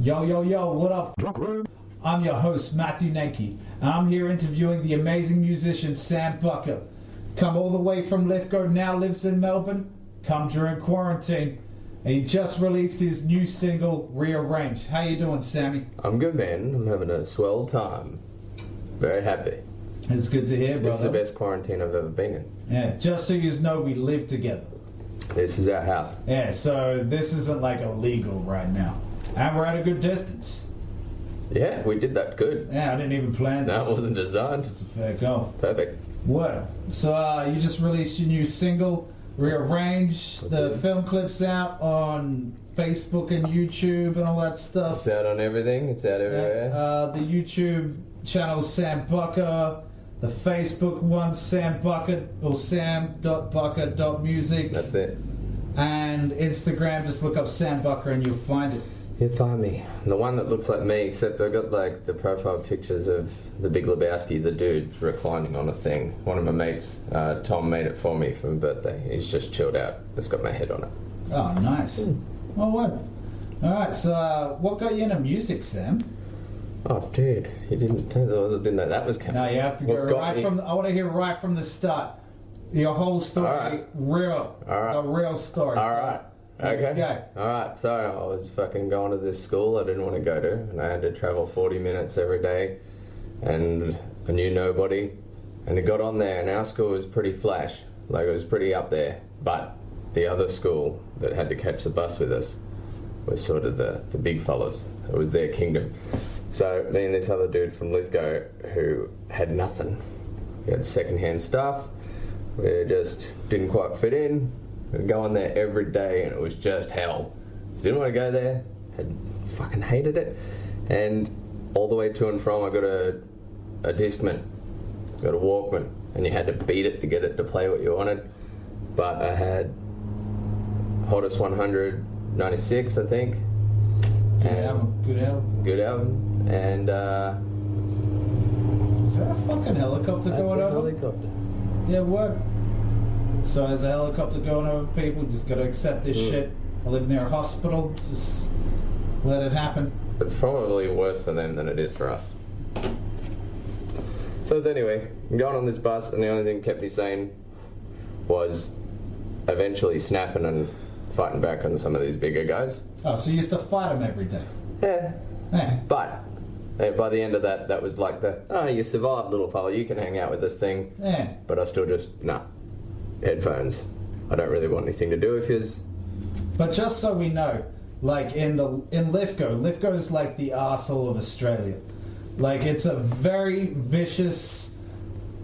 Yo, yo, yo, what up? I'm your host, Matthew Nenke, and I'm here interviewing the amazing musician Sam Bucca. Come all the way from Lithgow, now lives in Melbourne, come during quarantine, and he just released his new single, Rearrange. How you doing, Sammy? I'm good, man. I'm having a swell time. Very happy. It's good to hear, brother. This is the best quarantine I've ever been in. Yeah, just so you know, we live together. This is our house. Yeah, so this isn't like illegal right now. And we're at a good distance. Yeah, we did that good. Yeah, I didn't even plan this. That wasn't designed. It's a fair go. Perfect. What? So you just released your new single, Rearrange. The film clip's out on Facebook and YouTube and all that stuff. It's out on everything. It's out everywhere. The YouTube channel's Sam Bucca. The Facebook one's Sam Bucca or sam.bucca.music. That's it. And Instagram, just look up Sam Bucca and you'll find it. You'll find me. The one that looks like me, except I got like the profile pictures of the Big Lebowski, the dude reclining on a thing. One of my mates, Tom, made it for me for my birthday. He's just chilled out. It's got my head on it. Oh, nice. Oh, what? Alright, so what got you into music, Sam? Oh, dude, you didn't know that was coming. No, you have to go right from. I want to hear right from the start. Your whole story, right. Real, the real story. All right. Let's go. Alright, so I was fucking going to this school I didn't want to go to, and I had to travel 40 minutes every day, and I knew nobody, and I got on there, and our school was pretty flash, like it was pretty up there, but the other school that had to catch the bus with us was sort of the big fellas. It was their kingdom. So me and this other dude from Lithgow who had nothing. We had secondhand stuff, we just didn't quite fit in. We'd go on there every day and it was just hell. Didn't want to go there, fucking hated it. And all the way to and from I got a Discman, got a Walkman, and you had to beat it to get it to play what you wanted. But I had Hottest 100 96, I think. Good album. And is that a fucking helicopter going over? Helicopter. Yeah, what? So as a helicopter going over people, just got to accept this shit. I live near a hospital, just let it happen. It's probably worse for them than it is for us. So anyway, I'm going on this bus, and the only thing that kept me sane was eventually snapping and fighting back on some of these bigger guys. Oh, so you used to fight them every day? Yeah. Yeah. But by the end of that was like you survived, little fella, you can hang out with this thing. Yeah. But I still just, headphones. I don't really want anything to do with his. But just so we know, like in Lithgow's like the arsehole of Australia. Like it's a very vicious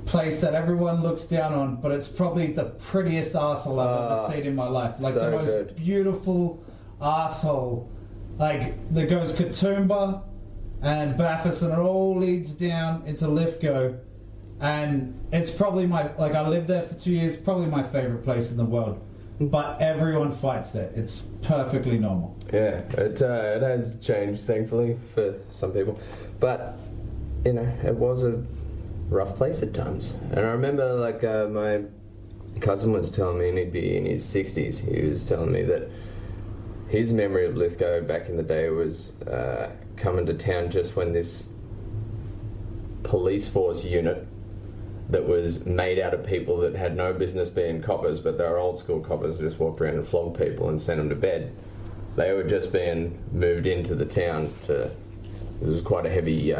place that everyone looks down on, but it's probably the prettiest arsehole I've ever seen in my life. Like so the most beautiful arsehole. Like that goes Katoomba and Bathurst, and it all leads down into Lithgow. And it's probably I lived there for 2 years, probably my favourite place in the world. But everyone fights there. It's perfectly normal. Yeah, it has changed, thankfully, for some people. But, it was a rough place at times. And I remember, my cousin was telling me, and he'd be in his 60s, he was telling me that his memory of Lithgow back in the day was coming to town just when this police force unit that was made out of people that had no business being coppers, but they were old school coppers who just walked around and flogged people and sent them to bed. They were just being moved into the town it was quite a heavy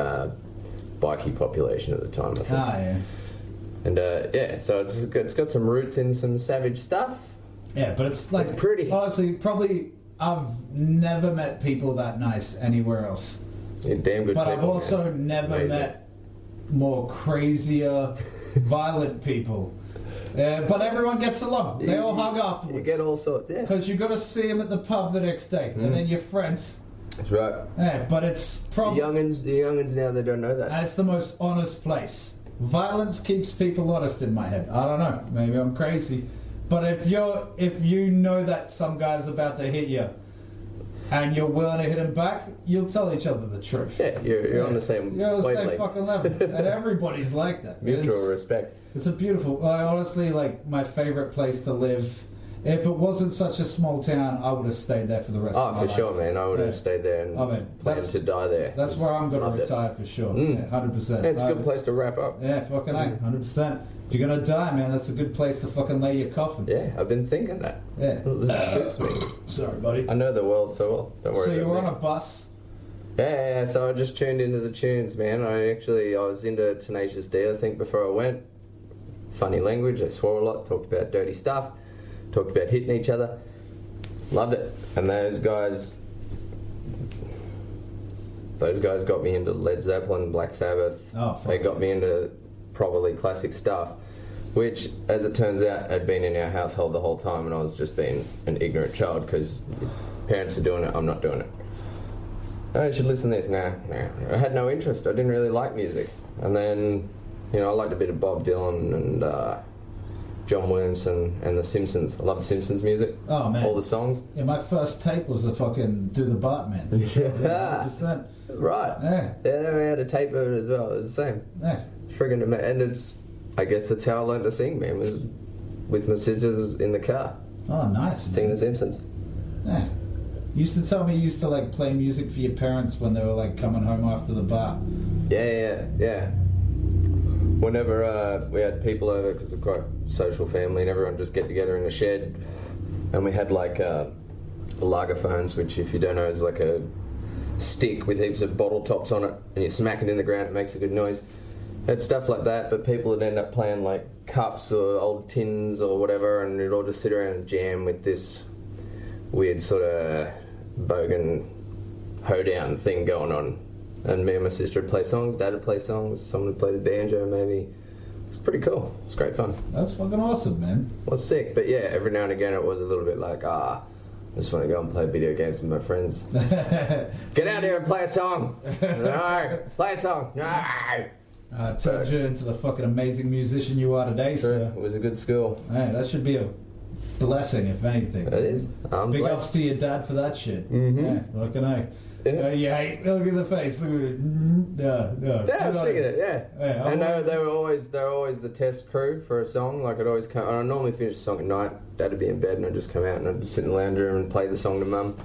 bikie population at the time, I think. Ah, yeah. And so it's got some roots in some savage stuff. Yeah, but it's like, it's pretty. Honestly, probably I've never met people that nice anywhere else. Yeah, damn good. But people, I've also never met more crazier, violent people. But everyone gets along. They all hug afterwards. You get all sorts, yeah. Because you got to see them at the pub the next day, and then you're friends. That's right. Yeah, but it's probably the youngins now, they don't know that. And it's the most honest place. Violence keeps people honest in my head. I don't know. Maybe I'm crazy. But if you know that some guy's about to hit you, and you're willing to hit him back, you'll tell each other the truth. Yeah, you're on the same You're on the wavelength. same fucking level. And everybody's like that. Mutual respect. It's a beautiful... honestly, my favorite place to live If it wasn't such a small town, I would have stayed there for the rest of my life. Oh, for sure, man. I would have stayed there and planned to die there. That's where I'm going to retire for sure. 100%. Yeah, it's a good place to wrap up. Yeah, fucking A, 100%. If you're going to die, man, that's a good place to fucking lay your coffin. Yeah, I've been thinking that. Yeah. This suits me. Sorry, buddy. I know the world so well. Don't worry So about you were me. on a bus? Yeah, so I just tuned into the tunes, man. I was into Tenacious D, I think, before I went. Funny language, I swore a lot, talked about dirty stuff, talked about hitting each other. Loved it. And those guys got me into Led Zeppelin, Black Sabbath. Oh, they got me into probably classic stuff, which, as it turns out, had been in our household the whole time, and I was just being an ignorant child because parents are doing it, I'm not doing it. Oh, you should listen to this. Nah. I had no interest. I didn't really like music. And then, I liked a bit of Bob Dylan and John Williamson and The Simpsons. I love The Simpsons music. Oh, man. All the songs. Yeah, my first tape was the fucking Do the Bartman. Yeah. 100%. Right. Yeah. Yeah, then we had a tape of it as well. It was the same. Yeah. Friggin' and I guess that's how I learned to sing, man, was with my sisters in the car. Oh, nice. Singing The Simpsons. Yeah. You used to tell me you used to like play music for your parents when they were like coming home after the bar. Yeah. Whenever we had people over, because we're quite a social family, and everyone just get together in the shed, and we had like lagerphones, which if you don't know is like a stick with heaps of bottle tops on it, and you smack it in the ground, it makes a good noise. Had stuff like that, but people would end up playing like cups or old tins or whatever, and we'd all just sit around and jam with this weird sort of bogan hoedown thing going on. And me and my sister would play songs, Dad would play songs, someone would play the banjo maybe. It was pretty cool. It was great fun. That's fucking awesome, man. Well, it's sick, but yeah, every now and again it was a little bit like, I just want to go and play video games with my friends. Get out there and play a song. No, play a song. No. Turned you into the fucking amazing musician you are today, sir. It was a good school. Hey, that should be a blessing, if anything. It is. I'm Big blessed. ups to your dad for that shit. Mm-hmm. Yeah, fucking A. Yeah. You hate. Look at the face. Look at it. No. Yeah, I was singing it. Yeah, and they were always the test crew for a song. Like I'd always come. I normally finish the song at night. Dad would be in bed, and I'd just come out and I'd sit in the lounge room and play the song to Mum.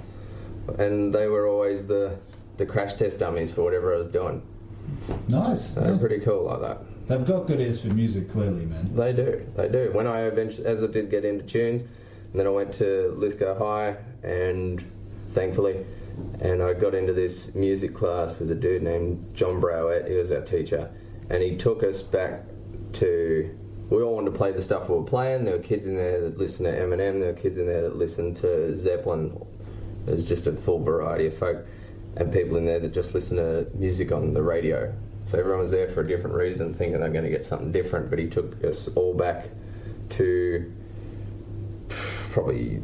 And they were always the crash test dummies for whatever I was doing. Nice. They're pretty cool like that. They've got good ears for music, clearly, man. They do. When I eventually, as I did get into tunes, and then I went to Lithgow High, and thankfully. And I got into this music class with a dude named John Browett. He was our teacher, and he took us back to. We all wanted to play the stuff we were playing. There were kids in there that listened to Eminem. There were kids in there that listened to Zeppelin. There's just a full variety of folk, and people in there that just listen to music on the radio. So everyone was there for a different reason, thinking they're going to get something different. But he took us all back to probably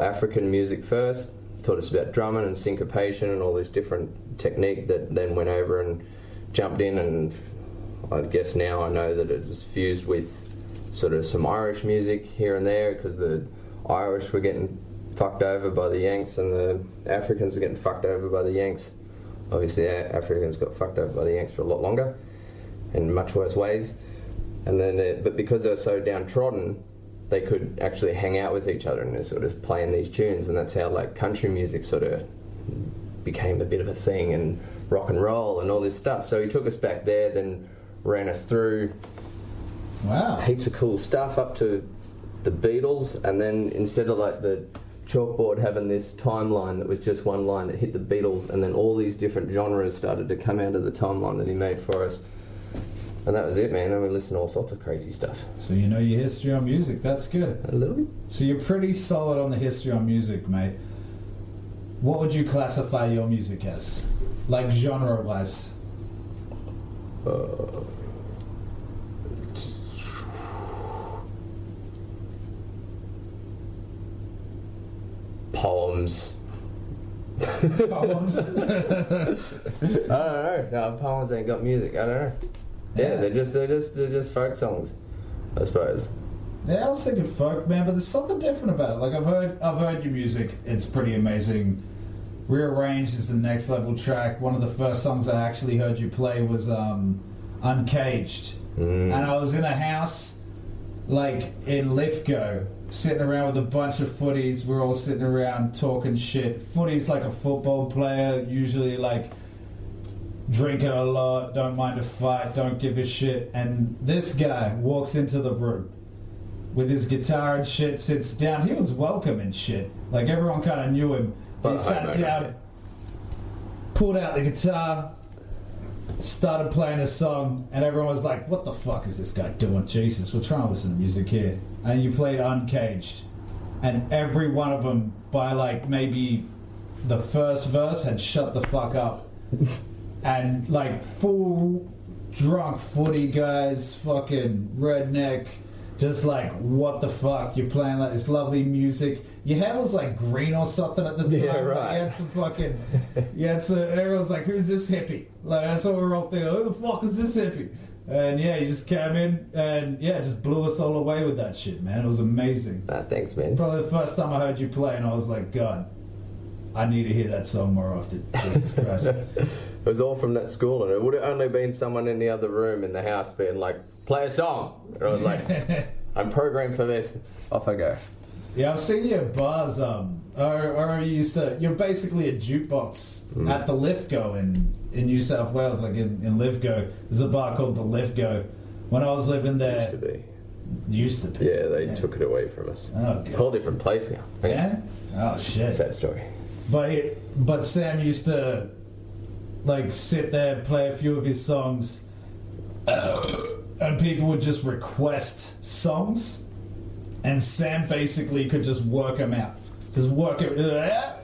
African music first. Taught us about drumming and syncopation and all this different technique that then went over and jumped in, and I guess now I know that it was fused with sort of some Irish music here and there, because the Irish were getting fucked over by the Yanks and the Africans were getting fucked over by the Yanks. Obviously the Africans got fucked over by the Yanks for a lot longer in much worse ways, and then but because they were so downtrodden, they could actually hang out with each other and they're sort of playing these tunes, and that's how like country music sort of became a bit of a thing, and rock and roll and all this stuff. So he took us back there, then ran us through heaps of cool stuff up to the Beatles, and then instead of like the chalkboard having this timeline that was just one line that hit the Beatles, and then all these different genres started to come out of the timeline that he made for us. And that was it, man. And we listened to all sorts of crazy stuff. So you know your history on music. That's good. A little bit. So you're pretty solid on the history on music, mate. What would you classify your music as? Like genre-wise? Poems. Poems? I don't know. No, poems ain't got music. I don't know. Yeah, they're just folk songs, I suppose. Yeah, I was thinking folk, man, but there's something different about it. Like I've heard your music. It's pretty amazing. Rearranged is the next level track. One of the first songs I actually heard you play was Uncaged, and I was in a house like in Lithgow, sitting around with a bunch of footies. We're all sitting around talking shit. Footy's like a football player, usually like drinking a lot, don't mind a fight, don't give a shit. And this guy walks into the room with his guitar and shit, sits down. He was welcome and shit. Like everyone kind of knew him. He sat down, pulled out the guitar, started playing a song, and everyone was like, what the fuck is this guy doing? Jesus, we're trying to listen to music here. And you played Uncaged. And every one of them, by like maybe the first verse, had shut the fuck up. And like full drunk footy guys, fucking redneck, just like, what the fuck? You're playing like this lovely music. Your hair was like green or something at the time. Yeah, right. Like, you had some fucking, everyone was like, who's this hippie? Like, that's what we were all thinking, who the fuck is this hippie? And yeah, you just came in and yeah, just blew us all away with that shit, man. It was amazing. Thanks, man. Probably the first time I heard you play, and I was like, God, I need to hear that song more often. Jesus Christ. It was all from that school, and it would have only been someone in the other room in the house being like, play a song. And I was like, I'm programmed for this. Off I go. Yeah, I've seen you at bars, or you used to, you're basically a jukebox at the Lithgow in New South Wales, like in Lithgow. There's a bar called the Lithgow. When I was living there... Used to be. Yeah, they took it away from us. Oh, God. It's a whole different place now. Yeah? Oh, shit. Sad story. But Sam used to, like, sit there, play a few of his songs, and people would just request songs, and Sam basically could just work them out. Just work it.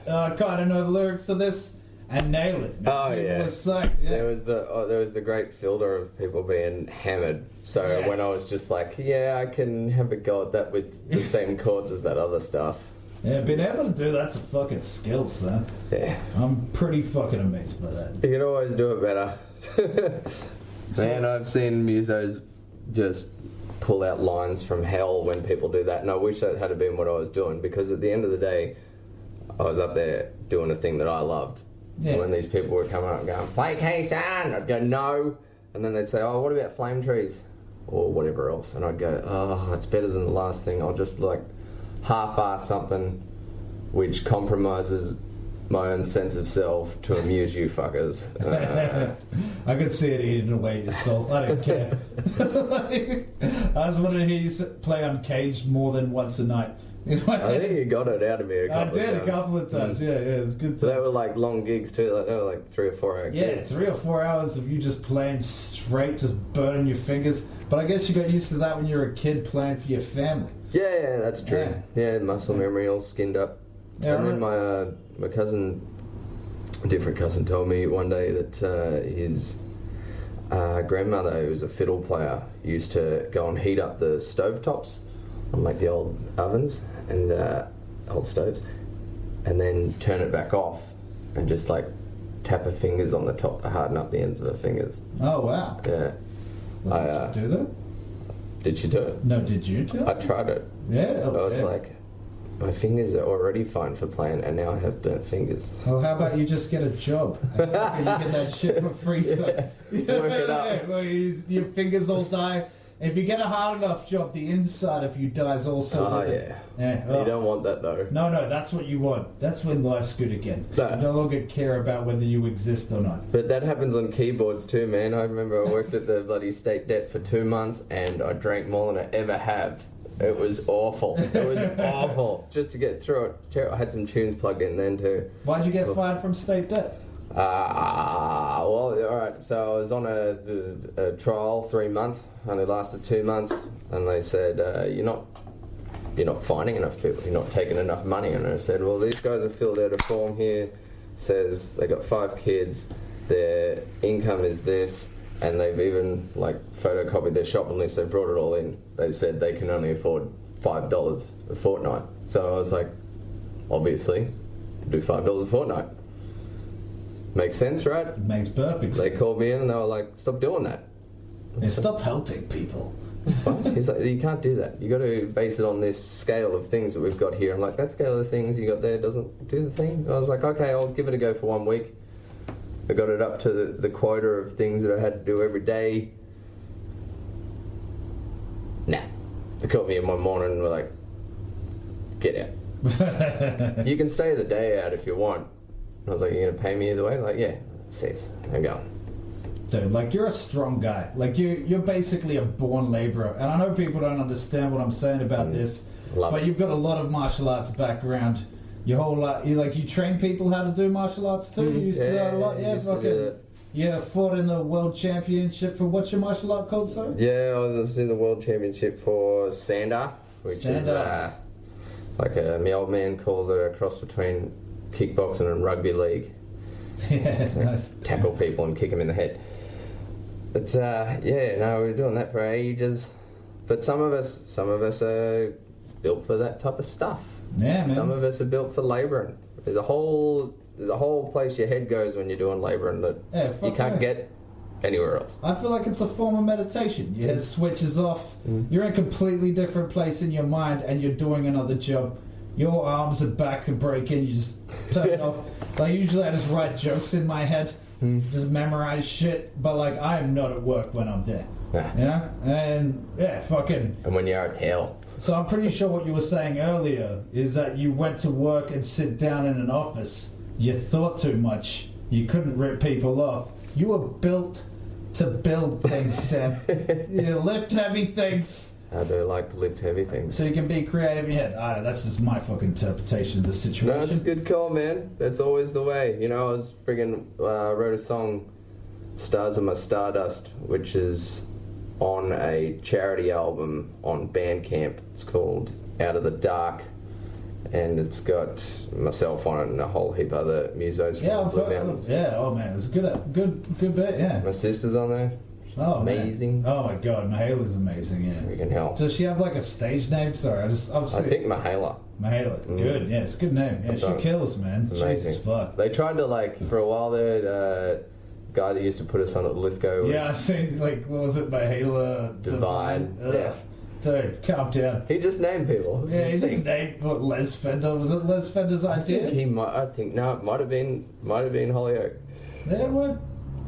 I kind of know the lyrics to this, and nail it. Oh, people yeah. were psyched, yeah. There was the great filter of people being hammered. So when I was just like, yeah, I can have a go at that with the same chords as that other stuff. Yeah, being able to do that's a fucking skill, son. Yeah. I'm pretty fucking amazed by that. You can always do it better. Man, I've seen musos just pull out lines from hell when people do that, and I wish that had been what I was doing, because at the end of the day, I was up there doing a thing that I loved. Yeah. And when these people were coming up and going, play K-San, I'd go, no. And then they'd say, oh, what about Flame Trees? Or whatever else. And I'd go, oh, it's better than the last thing. I'll just like half-ass something which compromises my own sense of self to amuse you fuckers. I could see it eating away your soul. I don't care. I just wanted to hear you play Uncaged more than once a night. I think you got it out of me a couple of times. I did a couple of times, yeah, it was good. So they were like long gigs too, like they were like 3 or 4 hour gigs. Yeah, 3 or 4 hours of you just playing straight, just burning your fingers. But I guess you got used to that when you were a kid playing for your family. Yeah, that's true. Yeah, muscle memory all skinned up. Yeah, and then my cousin, a different cousin, told me one day that his grandmother, who was a fiddle player, used to go and heat up the stovetops on like the old ovens and old stoves, and then turn it back off and just like tap her fingers on the top to harden up the ends of her fingers. Oh wow! Yeah. Well, did she do that? Did she do it? No, did you do it? I tried it. Yeah. But I was like, my fingers are already fine for playing, and now I have burnt fingers. Well, how about you just get a job? And you get that shit for free. So Work it up. Well, your fingers all die. If you get a hard enough job, the inside of you dies also. Oh, yeah. You don't want that, though. No, that's what you want. That's when life's good again. No. You no longer care about whether you exist or not. But that happens on keyboards too, man. I remember I worked at the bloody State Debt for 2 months, and I drank more than I ever have. It was awful. It was awful. Just to get through it. It's terrible. I had some tunes plugged in then, too. Why'd you get fired from State Debt? Well, alright, so I was on a trial 3 months, only lasted 2 months, and they said, you're not finding enough people, you're not taking enough money. And I said, well, these guys have filled out a form here, says they got 5 kids, their income is this, and they've even like photocopied their shopping list, they've brought it all in. They said they can only afford $5 a fortnight. So I was like, obviously, do $5 a fortnight. Makes sense, right? It makes perfect sense. They called me in and they were like, stop doing that. Yeah, stop helping people. He's like, you can't do that. You got to base it on this scale of things that we've got here. I'm like, that scale of things you got there doesn't do the thing. I was like, okay, I'll give it a go for 1 week. I got it up to the quota of things that I had to do every day. Nah. They called me in one morning and were like, get out. You can stay the day out if you want. And I was like, you're going to pay me either way? Like, yeah, says, I'm going. Dude, like, you're a strong guy. Like, you're basically a born labourer. And I know people don't understand what I'm saying about this, but you've got a lot of martial arts background. Your whole life, you train people how to do martial arts too? You used to do that a lot? Yeah, fucking. You fought in the world championship for what's your martial art called, sorry? Yeah, I was in the world championship for Sander, which is like my old man calls it a cross between kickboxing and rugby league. Yeah, so nice. Tackle people and kick them in the head. But we were doing that for ages. But some of us are built for that type of stuff. Yeah, man. Some of us are built for labouring. There's a whole place your head goes when you're doing labouring that you can't get anywhere else. I feel like it's a form of meditation. Your head switches off. You're in a completely different place in your mind, and you're doing another job. Your arms and back are breaking. You just turn it off. Like, usually I just write jokes in my head, just memorize shit. But like, I am not at work when I'm there. You know? And And when you're at hell. So I'm pretty sure what you were saying earlier is that you went to work and sit down in an office. You thought too much. You couldn't rip people off. You were built to build things, Sam. You lift heavy things. I do like to lift heavy things. So you can be creative in your head. I don't know, that's just my fucking interpretation of the situation. No, that's a good call, man. That's always the way. You know, I was wrote a song, Stars of My Stardust, which is on a charity album on Bandcamp. It's called Out of the Dark, and it's got myself on it and a whole heap of other musos from the Blue Mountains. Yeah, oh man, it was a good bit, yeah. My sister's on there. She's amazing. Man. Oh my god, Mahala's amazing, yeah. We can help. Does she have like a stage name? Sorry, I think Mahala. Mahala, good, yeah, it's a good name. Yeah, she kills, man. It's amazing. Jesus fuck. They tried to, for a while there, guy that used to put us on at Lithgow. Yeah, I seen, what was it, Mahala Divine. Yeah. Dude, calm down. He just named people. Yeah, he just named Les Fender. Was it Les Fender's idea? It might have been Hollyoak. Yeah, what?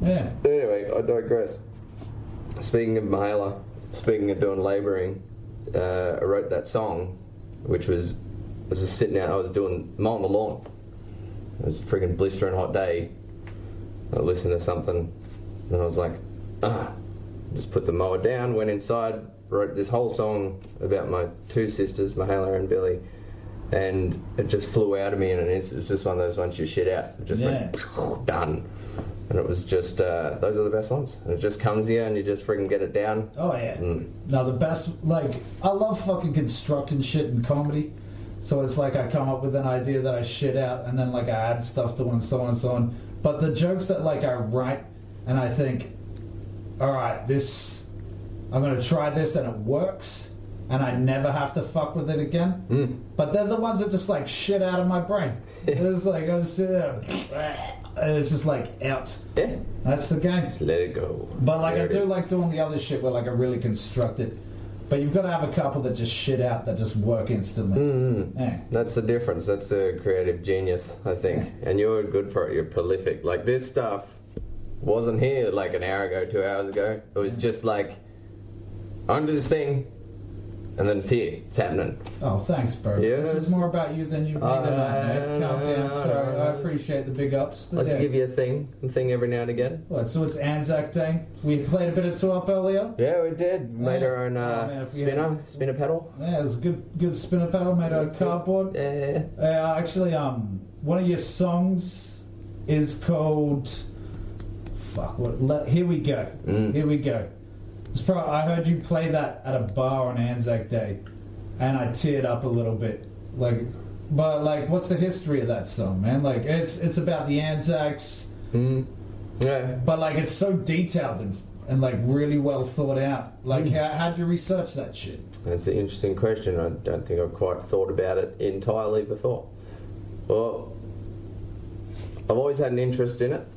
Yeah. Anyway, I digress. Speaking of Mahala, speaking of doing labouring, I wrote that song, which was, I was just sitting out, I was mowing the lawn. It was a freaking blistering hot day. I listened to something, and I was like, just put the mower down, went inside, wrote this whole song about my two sisters, Mahala and Billy, and it just flew out of me in an instant. It's just one of those ones you shit out. It just went, done. And it was just, those are the best ones. And it just comes here and you just freaking get it down. Oh, yeah. No, the best, I love fucking constructing shit in comedy. So it's like I come up with an idea that I shit out, and then I add stuff to it and so on and so on. But the jokes that I write and I think, all right, I'm going to try this and it works, and I never have to fuck with it again. But they're the ones that just shit out of my brain. It's I just sit there, and it's just out. Yeah. That's the game. Just let it go. But I do like doing the other shit where I really construct it. But you've got to have a couple that just shit out, that just work instantly. Yeah. That's the difference. That's the creative genius, I think. Yeah. And you're good for it. You're prolific. This stuff wasn't here an hour ago, 2 hours ago. It was just I'm do this thing, and then it's here. It's happening. Oh, thanks, bro. Yes. This is more about you than you need to know. Calm down. So I appreciate the big ups. But to give you a thing every now and again. What, so it's Anzac Day. We played a bit of two-up earlier. Yeah, we did. Made our own spinner pedal. Yeah, it was a good spinner pedal made out of cardboard. Yeah. Actually, one of your songs is called... Here we go. Here we go. I heard you play that at a bar on Anzac Day, and I teared up a little bit. But what's the history of that song, man? It's about the Anzacs. Yeah. But it's so detailed and really well thought out. How'd you research that shit? That's an interesting question. I don't think I've quite thought about it entirely before. Well, I've always had an interest in it.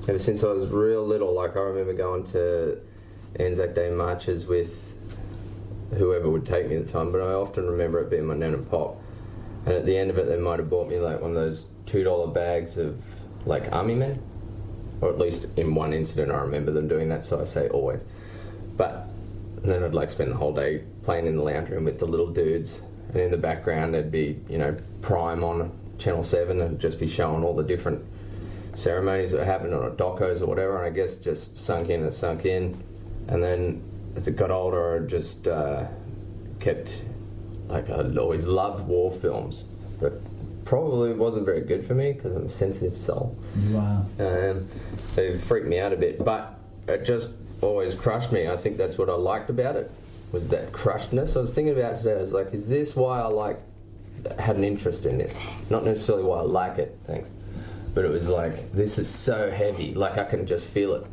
Ever since I was real little, I remember going to Anzac Day marches with whoever would take me at the time, but I often remember it being my nan and pop. And at the end of it, they might have bought me one of those $2 bags of army men, or at least in one incident I remember them doing that, so I say always. But then I'd spend the whole day playing in the lounge room with the little dudes, and in the background there'd be, Prime on Channel 7 and just be showing all the different ceremonies that happened on docos or whatever, and I guess just sunk in, and then as it got older I just kept, I always loved war films, but probably wasn't very good for me because I'm a sensitive soul. Wow. It freaked me out a bit, but it just always crushed me. I think that's what I liked about it, was that crushedness. I was thinking about it today, I was like, is this why I had an interest in this? Not necessarily why I like it, thanks. But it was like, this is so heavy, I can just feel it.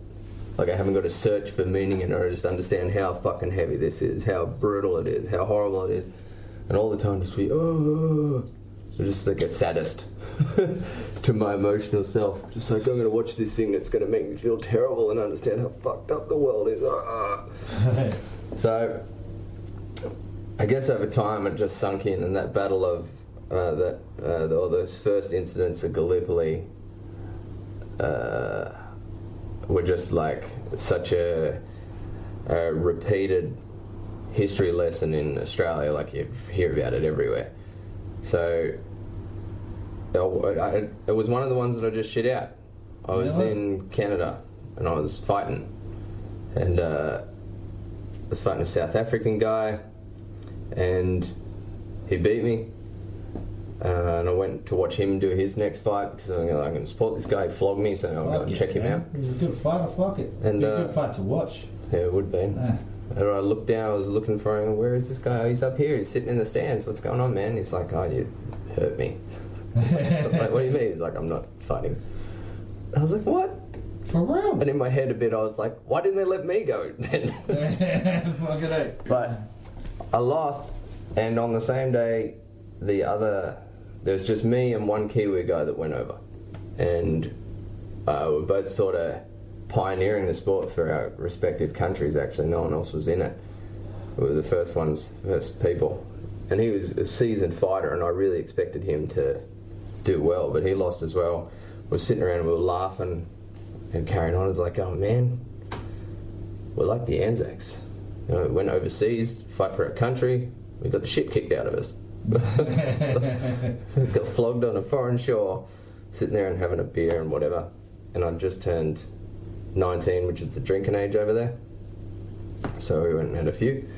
I haven't got to search for meaning in it, I just understand how fucking heavy this is, how brutal it is, how horrible it is. And all the time just be, I'm just like a sadist to my emotional self. Just like, I'm going to watch this thing that's going to make me feel terrible and understand how fucked up the world is. So, I guess over time it just sunk in, and that battle of those first incidents at Gallipoli were just like such a repeated history lesson in Australia, you hear about it everywhere. So it was one of the ones that I just shit out. I was in Canada and I was fighting, and I was fighting a South African guy, and he beat me. And I went to watch him do his next fight because I'm going to support this guy. He flogged me, so I'll go and check him out. He was a good fighter, fuck it. And, It'd be a good fight to watch. Yeah, it would be. And I looked down, I was looking for him. Where is this guy? Oh, he's up here. He's sitting in the stands. What's going on, man? He's like, oh, you hurt me. Like, what do you mean? He's like, I'm not fighting. And I was like, what? For real? And in my head a bit, I was like, why didn't they let me go then? Fuck it. But I lost, and on the same day, there's just me and one Kiwi guy that went over. And we're both sort of pioneering the sport for our respective countries, actually. No one else was in it. We were the first people. And he was a seasoned fighter, and I really expected him to do well, but he lost as well. We were sitting around and we were laughing and carrying on. I was like, oh man, we're like the Anzacs. We went overseas, fight for our country, we got the shit kicked out of us. We got flogged on a foreign shore, sitting there and having a beer and whatever. And I'd just turned 19, which is the drinking age over there. So we went and had a few.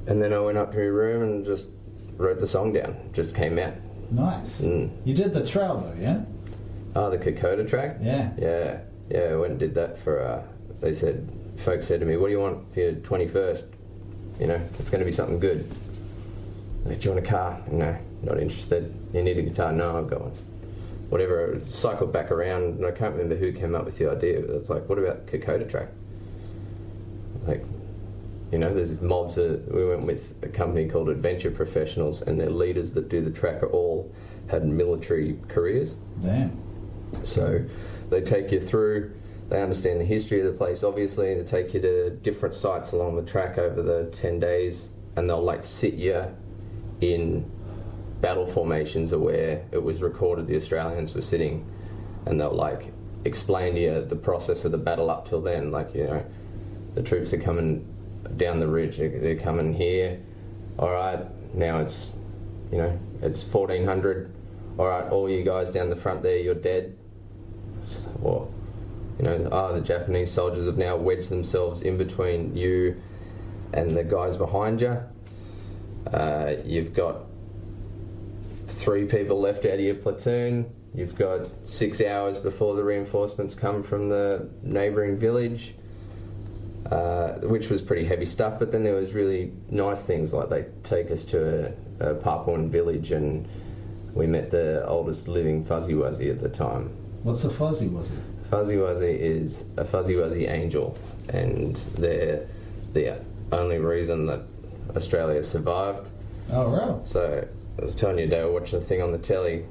And then I went up to my room and just wrote the song down. Just came out. Nice. You did the trail though, yeah? Oh, the Kokoda track? Yeah. Yeah, I went and did that for, folks said to me, what do you want for your 21st? It's going to be something good. Like, do you want a car? No, not interested. You need a guitar? No, I've got one. Whatever, I cycled back around, and I can't remember who came up with the idea, but it's like, what about Kokoda track? There's mobs we went with a company called Adventure Professionals, and their leaders that do the track are all had military careers. Damn. So they take you through, they understand the history of the place, obviously, they take you to different sites along the track over the 10 days, and they'll sit you in battle formations of where it was recorded the Australians were sitting, and they'll explain to you the process of the battle up till then. The troops are coming down the ridge, they're coming here, alright, now it's 1400, alright, all you guys down the front there, you're dead. Well, the Japanese soldiers have now wedged themselves in between you and the guys behind you. You've got 3 people left out of your platoon. You've got 6 hours before the reinforcements come from the neighbouring village, which was pretty heavy stuff. But then there was really nice things, like they take us to a Papuan village, and we met the oldest living Fuzzy Wuzzy at the time. What's a Fuzzy Wuzzy? Fuzzy Wuzzy is a Fuzzy Wuzzy angel, and they're the only reason that Australia survived. Oh, right. So I was telling you, they were watching a thing on the telly.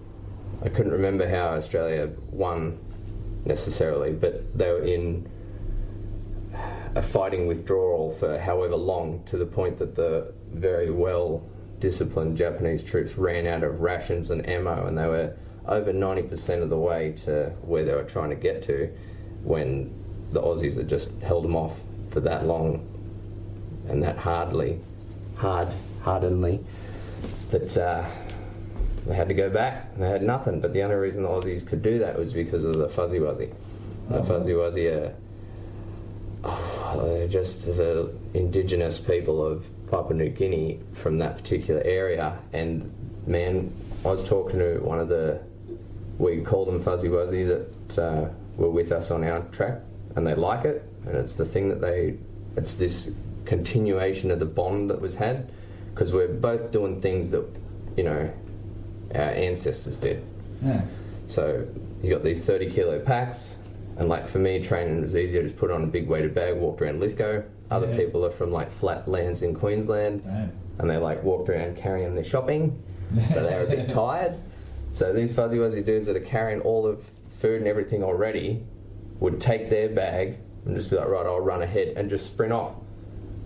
I couldn't remember how Australia won necessarily, but they were in a fighting withdrawal for however long, to the point that the very well disciplined Japanese troops ran out of rations and ammo, and they were over 90% of the way to where they were trying to get to, when the Aussies had just held them off for that long and that hardenly. But they had to go back. They had nothing. But the only reason the Aussies could do that was because of the Fuzzy Wuzzy. The Fuzzy Wuzzy they're just the indigenous people of Papua New Guinea from that particular area. And man, I was talking to one of we call them Fuzzy Wuzzy that were with us on our track, and they like it, and it's the thing that it's this continuation of the bond that was had, because we're both doing things that, our ancestors did. Yeah. So you got these 30 kilo packs, and like for me, training was easier. Just put on a big weighted bag, walked around Lithgow. Other people are from like flat lands in Queensland, and they like walked around carrying their shopping, so they were a bit tired. So these Fuzzy Wuzzy dudes that are carrying all the food and everything already would take their bag and just be like, right, I'll run ahead and just sprint off.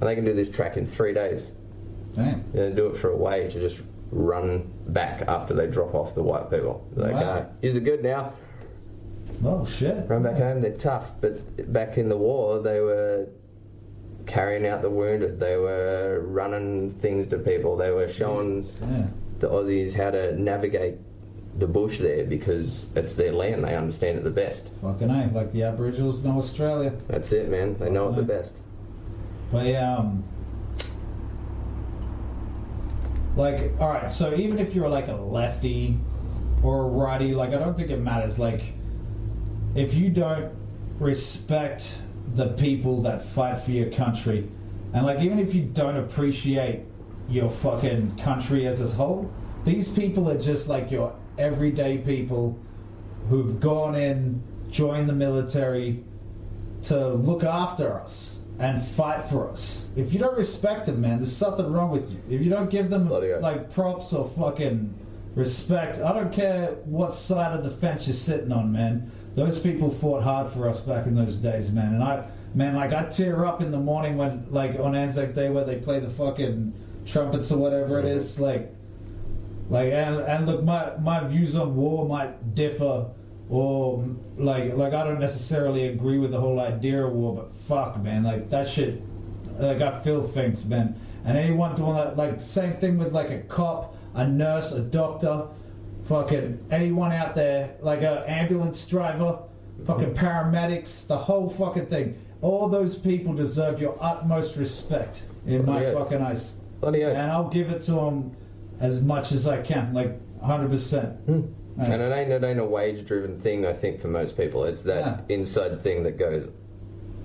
And they can do this track in 3 days. Damn. They do it for a wage to just run back after they drop off the white people. Like, Wow. Yous are good now. Oh, shit. Run back home, they're tough. But back in the war, they were carrying out the wounded. They were running things to people. They were showing the Aussies how to navigate the bush there, because it's their land. They understand it the best. Fucking A, like the Aboriginals know Australia. That's it, man. They know it the best. But like, alright, so even if you're like a lefty or a righty, like, I don't think it matters. Like, if you don't respect the people that fight for your country, and like, even if you don't appreciate your fucking country as a whole, these people are just like your everyday people who've gone in, joined the military to look after us and fight for us. If you don't respect them, man, there's something wrong with you. If you don't give them like props or fucking respect, I don't care what side of the fence you're sitting on, man. Those people fought hard for us back in those days, man. And I tear up in the morning when, like, on Anzac Day where they play the fucking trumpets or whatever it is, and look, my views on war might differ, or like I don't necessarily agree with the whole idea of war, but fuck, man, like that shit, like I feel things, man. And anyone doing that, like same thing with like a cop, a nurse, a doctor, fucking anyone out there, like an ambulance driver, fucking paramedics, the whole fucking thing. All those people deserve your utmost respect in my fucking eyes. And I'll give it to them as much as I can, like 100%. And it ain't a wage-driven thing, I think, for most people. It's that inside thing that goes,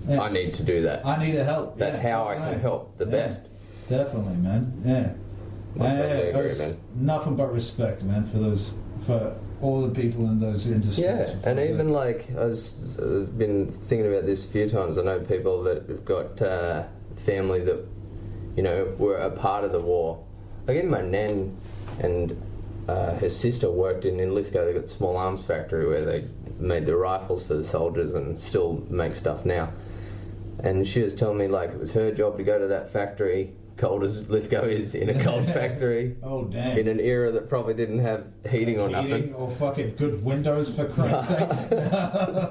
I need to do that. I need the help. That's how I can help the best. Definitely, man. Yeah. I totally agree, man. Nothing but respect, man, for all the people in those industries. Yeah, and even like, I've been thinking about this a few times. I know people that have got family that, were a part of the war. Like even my nan and her sister worked in Lithgow. They got a small arms factory where they made the rifles for the soldiers and still make stuff now. And she was telling me like it was her job to go to that factory, cold as Lithgow is, in a cold factory. Oh damn! In an era that probably didn't have heating or nothing, or fucking good windows for Christ's sake.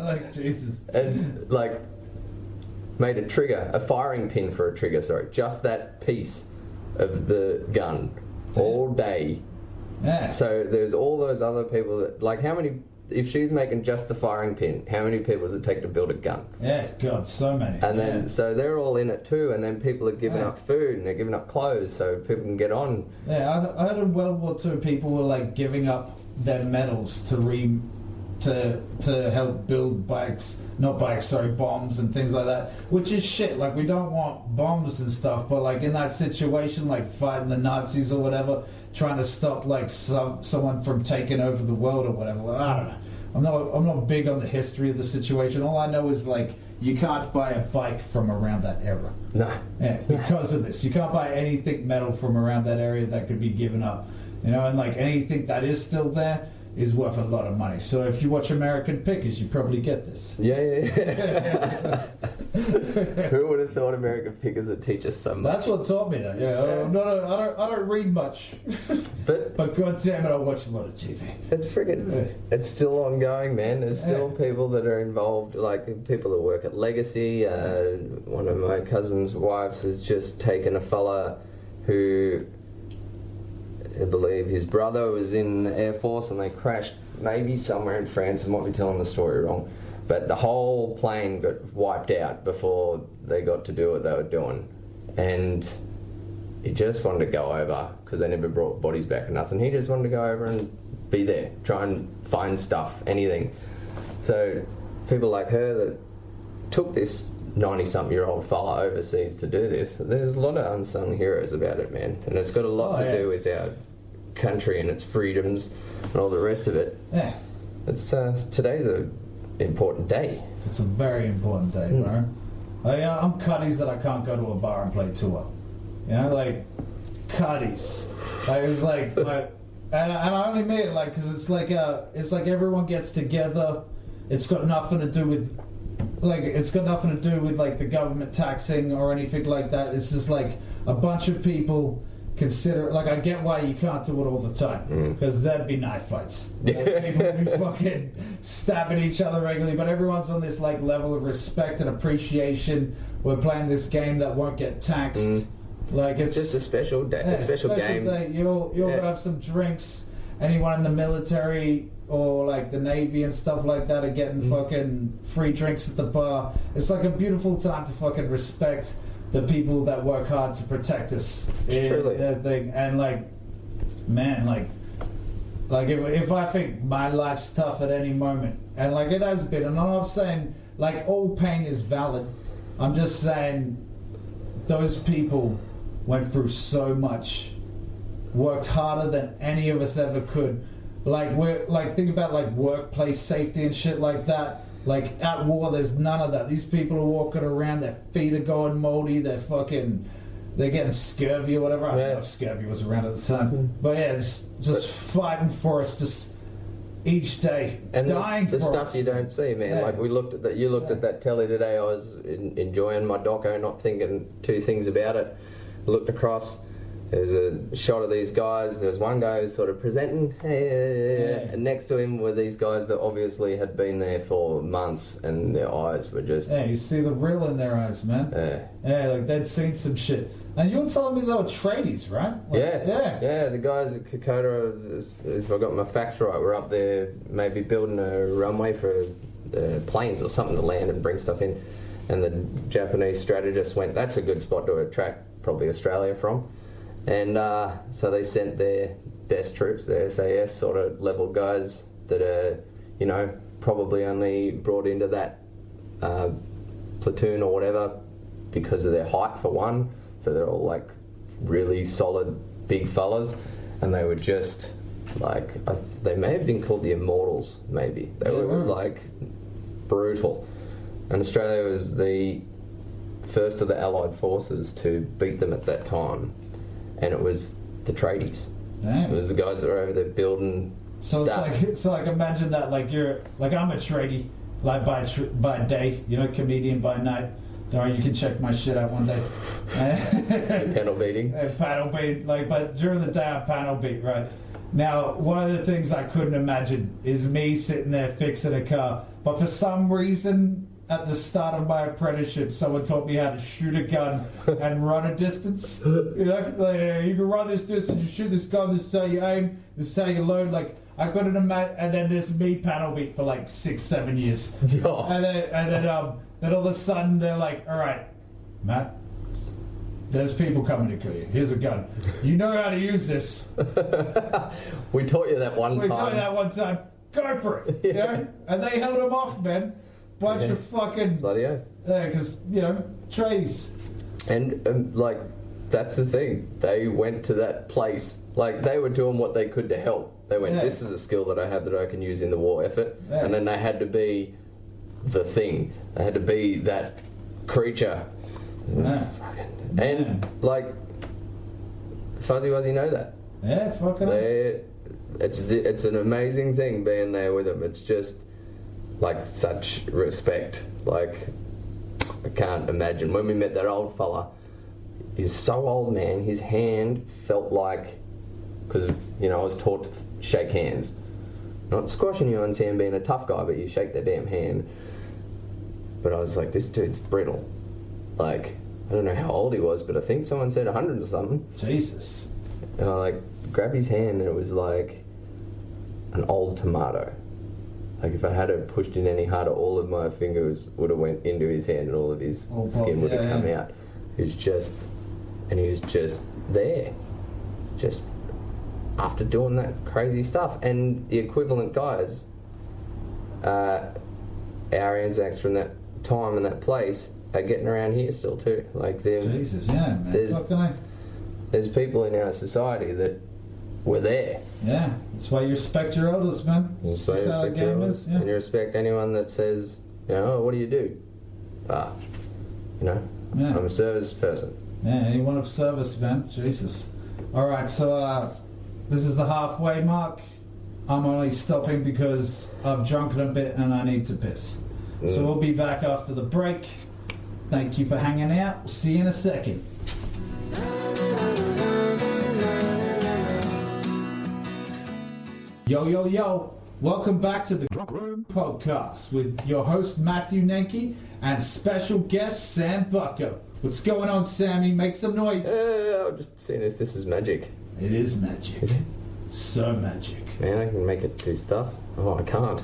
Like Jesus. And like made a firing pin for a trigger. Sorry, just that piece of the gun all day. Yeah. So there's all those other people that, like, how many, if she's making just the firing pin, how many people does it take to build a gun? Yeah, God, so many. And then, so they're all in it too, and then people are giving up food and they're giving up clothes so people can get on. Yeah, I heard in World War II people were like giving up their medals to help build bombs and things like that, which is shit. Like, we don't want bombs and stuff, but like in that situation, like fighting the Nazis or whatever, trying to stop like someone from taking over the world or whatever. Like, I don't know. I'm not big on the history of the situation. All I know is like you can't buy a bike from around that era. No. Yeah, because of this, you can't buy anything metal from around that area that could be given up. And like anything that is still there is worth a lot of money. So if you watch American Pickers, you probably get this. Yeah. Who would have thought American Pickers would teach us so much? That's what taught me that. Yeah. No, I don't read much, but God damn it, I watch a lot of TV. It's friggin'. It's still ongoing, man. There's still people that are involved, like people that work at Legacy. One of my cousin's wives has just taken a fella who I believe his brother was in the Air Force and they crashed maybe somewhere in France. I might be telling the story wrong. But the whole plane got wiped out before they got to do what they were doing. And he just wanted to go over, because they never brought bodies back or nothing. He just wanted to go over and be there, try and find stuff, anything. So people like her that took this 90-something-year-old fella overseas to do this, there's a lot of unsung heroes about it, man. And it's got a lot to do with our country and its freedoms and all the rest of it. Yeah. It's today's a important day. It's a very important day, bro. I'm cutties that I can't go to a bar and play tour. You know, like, cutties. Like, it's like, and I only mean it, like, because it's like everyone gets together. It's got nothing to do with, like, the government taxing or anything like that. It's just, like, a bunch of people consider, like, I get why you can't do it all the time, because there'd be knife fights. Like, people would be fucking stabbing each other regularly, but everyone's on this, like, level of respect and appreciation. We're playing this game that won't get taxed. Like, it's just a special day, a special game. Day. You'll have some drinks. Anyone in the military or like the Navy and stuff like that are getting fucking free drinks at the bar. It's like a beautiful time to fucking respect the people that work hard to protect us. Truly. Thing. And like, man, like if I think my life's tough at any moment, and like it has been, and I'm not saying like all pain is valid. I'm just saying those people went through so much, worked harder than any of us ever could. Like we're like, think about like workplace safety and shit like that. Like at war, there's none of that. These people are walking around, their feet are going moldy, they're getting scurvy or whatever. I don't know if scurvy was around at the time, but yeah, just fighting for us, just each day, and dying the for stuff us. You don't see, man. Like we looked at that. You looked at that telly today. I was enjoying my doco, not thinking two things about it. Looked across. There's a shot of these guys. There was one guy who's sort of presenting, and next to him were these guys that obviously had been there for months, and their eyes were just... Yeah, you see the real in their eyes, man. Yeah, like they'd seen some shit. And you were telling me they were tradies, right? Like, yeah. The guys at Kokoda, if I got my facts right, were up there maybe building a runway for planes or something to land and bring stuff in. And the Japanese strategist went, that's a good spot to attract probably Australia from. And so they sent their best troops, their SAS sort of level guys that are, you know, probably only brought into that platoon or whatever because of their height for one. So they're all like really solid big fellas, and they were just like, they may have been called the Immortals, maybe. They were like brutal. And Australia was the first of the Allied forces to beat them at that time. And it was the tradies. Damn. It was the guys that were over there building stuff. It's like imagine that, like you're like, I'm a tradie, like by day, you know, comedian by night. Or you can check my shit out one day. Panel beating. Panel beat, like, but during the day I'm panel beat, right? Now, one of the things I couldn't imagine is me sitting there fixing a car, but for some reason, at the start of my apprenticeship, someone taught me how to shoot a gun and run a distance. You know, like, you can run this distance, you shoot this gun, this is how you aim, this is how you load. Like, I couldn't imagine, and then there's me panel beat for like 6-7 years. Oh. And then all of a sudden they're like, all right, Matt, there's people coming to kill you. Here's a gun. You know how to use this. We taught you that one time. We taught you that one time. Go for it. You know? And they held him off, man. Bunch of fucking... Bloody oath. Yeah, because, you know, trays. And, like, that's the thing. They went to that place. Like, they were doing what they could to help. They went, this is a skill that I have that I can use in the war effort. Yeah. And then they had to be the thing. They had to be that creature. Yeah. And, like, Fuzzy Wuzzy know that. Yeah, fucking it's an amazing thing being there with them. It's just, like, such respect. Like, I can't imagine. When we met that old fella, he's so old, man, his hand felt like, because, you know, I was taught to shake hands. Not squashing you on hand being a tough guy, but you shake their damn hand. But I was like, this dude's brittle. Like, I don't know how old he was, but I think someone said 100 or something. Jesus. And I like grabbed his hand, and it was like an old tomato. Like if I had it pushed in any harder, all of my fingers would have went into his hand, and all of his skin would have come out. He was just there, just after doing that crazy stuff. And the equivalent guys, our Anzacs from that time and that place, are getting around here still too. Like Jesus, yeah, man. There's people in our society that were there. Yeah, that's why you respect your elders, man. That's why you respect your elders, and you respect anyone that says, oh, what do you do? I'm a service person. Yeah, anyone of service, man. Jesus. All right, so this is the halfway mark. I'm only stopping because I've drunken a bit and I need to piss. So we'll be back after the break. Thank you for hanging out. We'll see you in a second. Yo, yo, yo. Welcome back to the Drunk Room Podcast with your host, Matthew Nenke, and special guest, Sam Bucca. What's going on, Sammy? Make some noise. I'm just seeing if this is magic. It is magic. Is it? So magic. Man, I can make it do stuff. Oh, I can't.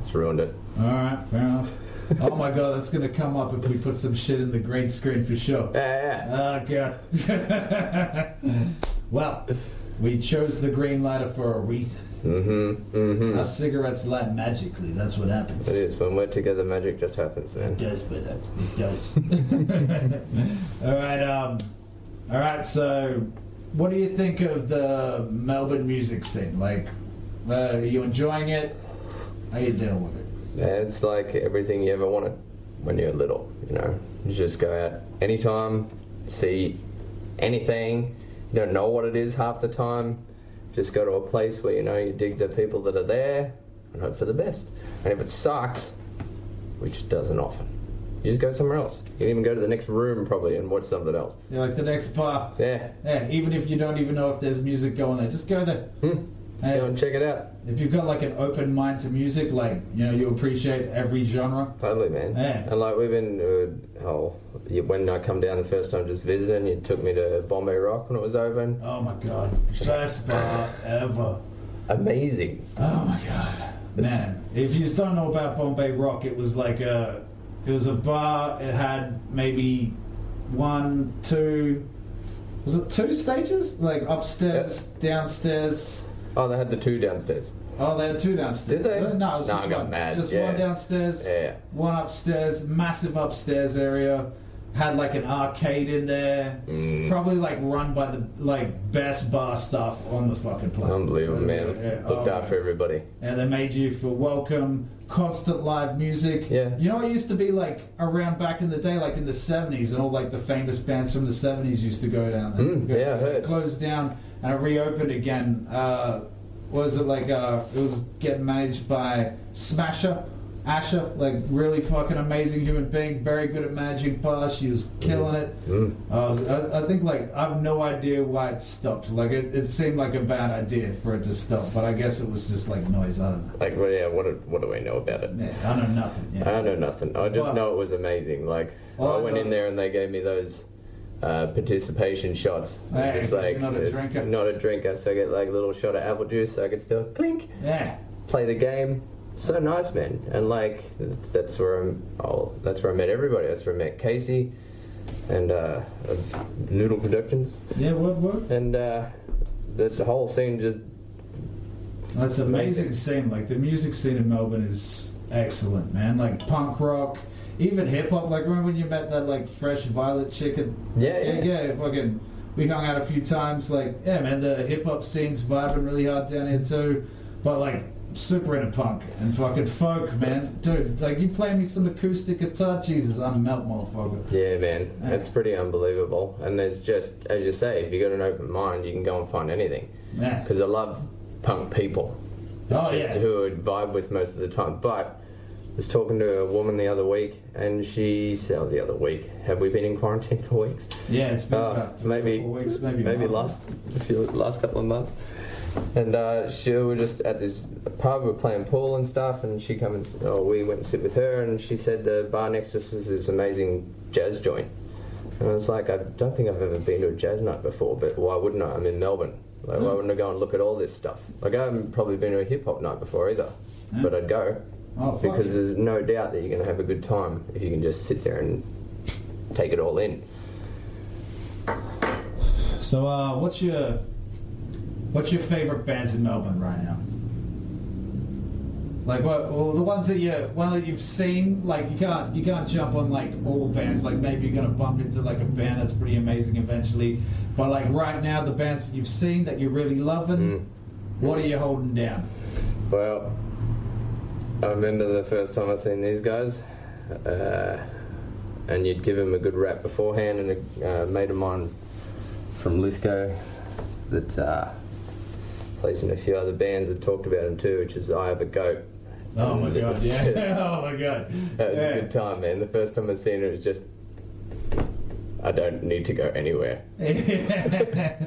It's ruined it. Alright, fair enough. Oh my god, that's going to come up if we put some shit in the green screen for sure. Yeah. Oh god. Well, we chose the green lighter for a reason. Our cigarettes light magically, that's what happens. It is. When we're together, magic just happens, man. It does, but it does. Alright, so what do you think of the Melbourne music scene? Like, are you enjoying it? How you dealing with it? Yeah, it's like everything you ever wanted when you were little, You just go out anytime, see anything. You don't know what it is half the time. Just go to a place where you dig the people that are there and hope for the best. And if it sucks, which it doesn't often, you just go somewhere else. You can even go to the next room probably and watch something else. Yeah, like the next bar. Yeah. Yeah, even if you don't even know if there's music going there, just go there. Just go and check it out. If you've got like an open mind to music, like, you appreciate every genre. Totally, man. Yeah. And like we've been, when I come down the first time just visiting, you took me to Bombay Rock when it was open. Oh my god. Best bar ever. Amazing. Oh my god. Man, if you just don't know about Bombay Rock, it was like it was a bar. It had maybe 1, 2, was it 2 stages? Like upstairs, downstairs. Oh, they had the 2 downstairs. Oh, they had 2 downstairs. Did they? No, it was just I got one. mad. Just one downstairs, one upstairs, massive upstairs area. Had like an arcade in there. Probably like run by the best bar stuff on the fucking planet. Unbelievable, man. Looked after everybody. And they made you feel welcome. Constant live music. Yeah. You know what used to be like around back in the day, like in the 70s, and all like the famous bands from the 70s used to go down there. Yeah, I heard. It closed down and it reopened again. Was it like it was getting managed by Asher, like really fucking amazing human being, very good at managing bars. She was killing it. I think like I have no idea why it stopped. Like it seemed like a bad idea for it to stop, but I guess it was just like noise. I don't know. Like, well, yeah, what do we know about it? Yeah, I know nothing. Yeah. I know nothing. I just know it was amazing. Like I went in there and they gave me those participation shots. Hey, just like you're not a drinker. Not a drinker, so I get like a little shot of apple juice so I could still clink. Yeah. Play the game. So nice, man. And like that's where I met everybody. That's where I met Casey and of Noodle Productions. Yeah, what? And the whole scene just That's an amazing scene. Like the music scene in Melbourne is excellent, man. Like punk rock, even hip hop. Like remember when you met that like Fresh Violet chick? Yeah. Fucking, we hung out a few times. Like yeah, man. The hip hop scene's vibing really hard down here too. But like super into punk and fucking folk, man. Dude, like you play me some acoustic guitar, Jesus, I'm a melt, motherfucker. Yeah, man. Yeah. It's pretty unbelievable. And there's just, as you say, if you got an open mind, you can go and find anything. Yeah. Because I love punk people. It's just who I would vibe with most of the time. But I was talking to a woman the other week, and she said, the other week, have we been in quarantine for weeks? Yeah, it's been about 3 or 4 weeks, maybe last couple of months. And she was just at this pub, we were playing pool and stuff, and she come and we went and sit with her, and she said the bar next to us was this amazing jazz joint. And it's like, I don't think I've ever been to a jazz night before, but why wouldn't I? I'm in Melbourne. Like, why wouldn't I go and look at all this stuff? Like, I haven't probably been to a hip-hop night before either, but I'd go. Because there's no doubt that you're going to have a good time if you can just sit there and take it all in. So, what's your favourite bands in Melbourne right now? Like what? Well, the ones that you've seen. Like you can't jump on like all bands. Like maybe you're gonna bump into like a band that's pretty amazing eventually. But like right now, the bands that you've seen that you're really loving, what are you holding down? Well, I remember the first time I seen these guys, and you'd give them a good rap beforehand, and a mate of mine from Lithgow that plays in a few other bands had talked about him too, which is I Have a Goat. Oh my god, yeah. Oh my god. That was a good time, man. The first time I seen it was just, I don't need to go anywhere. Yeah,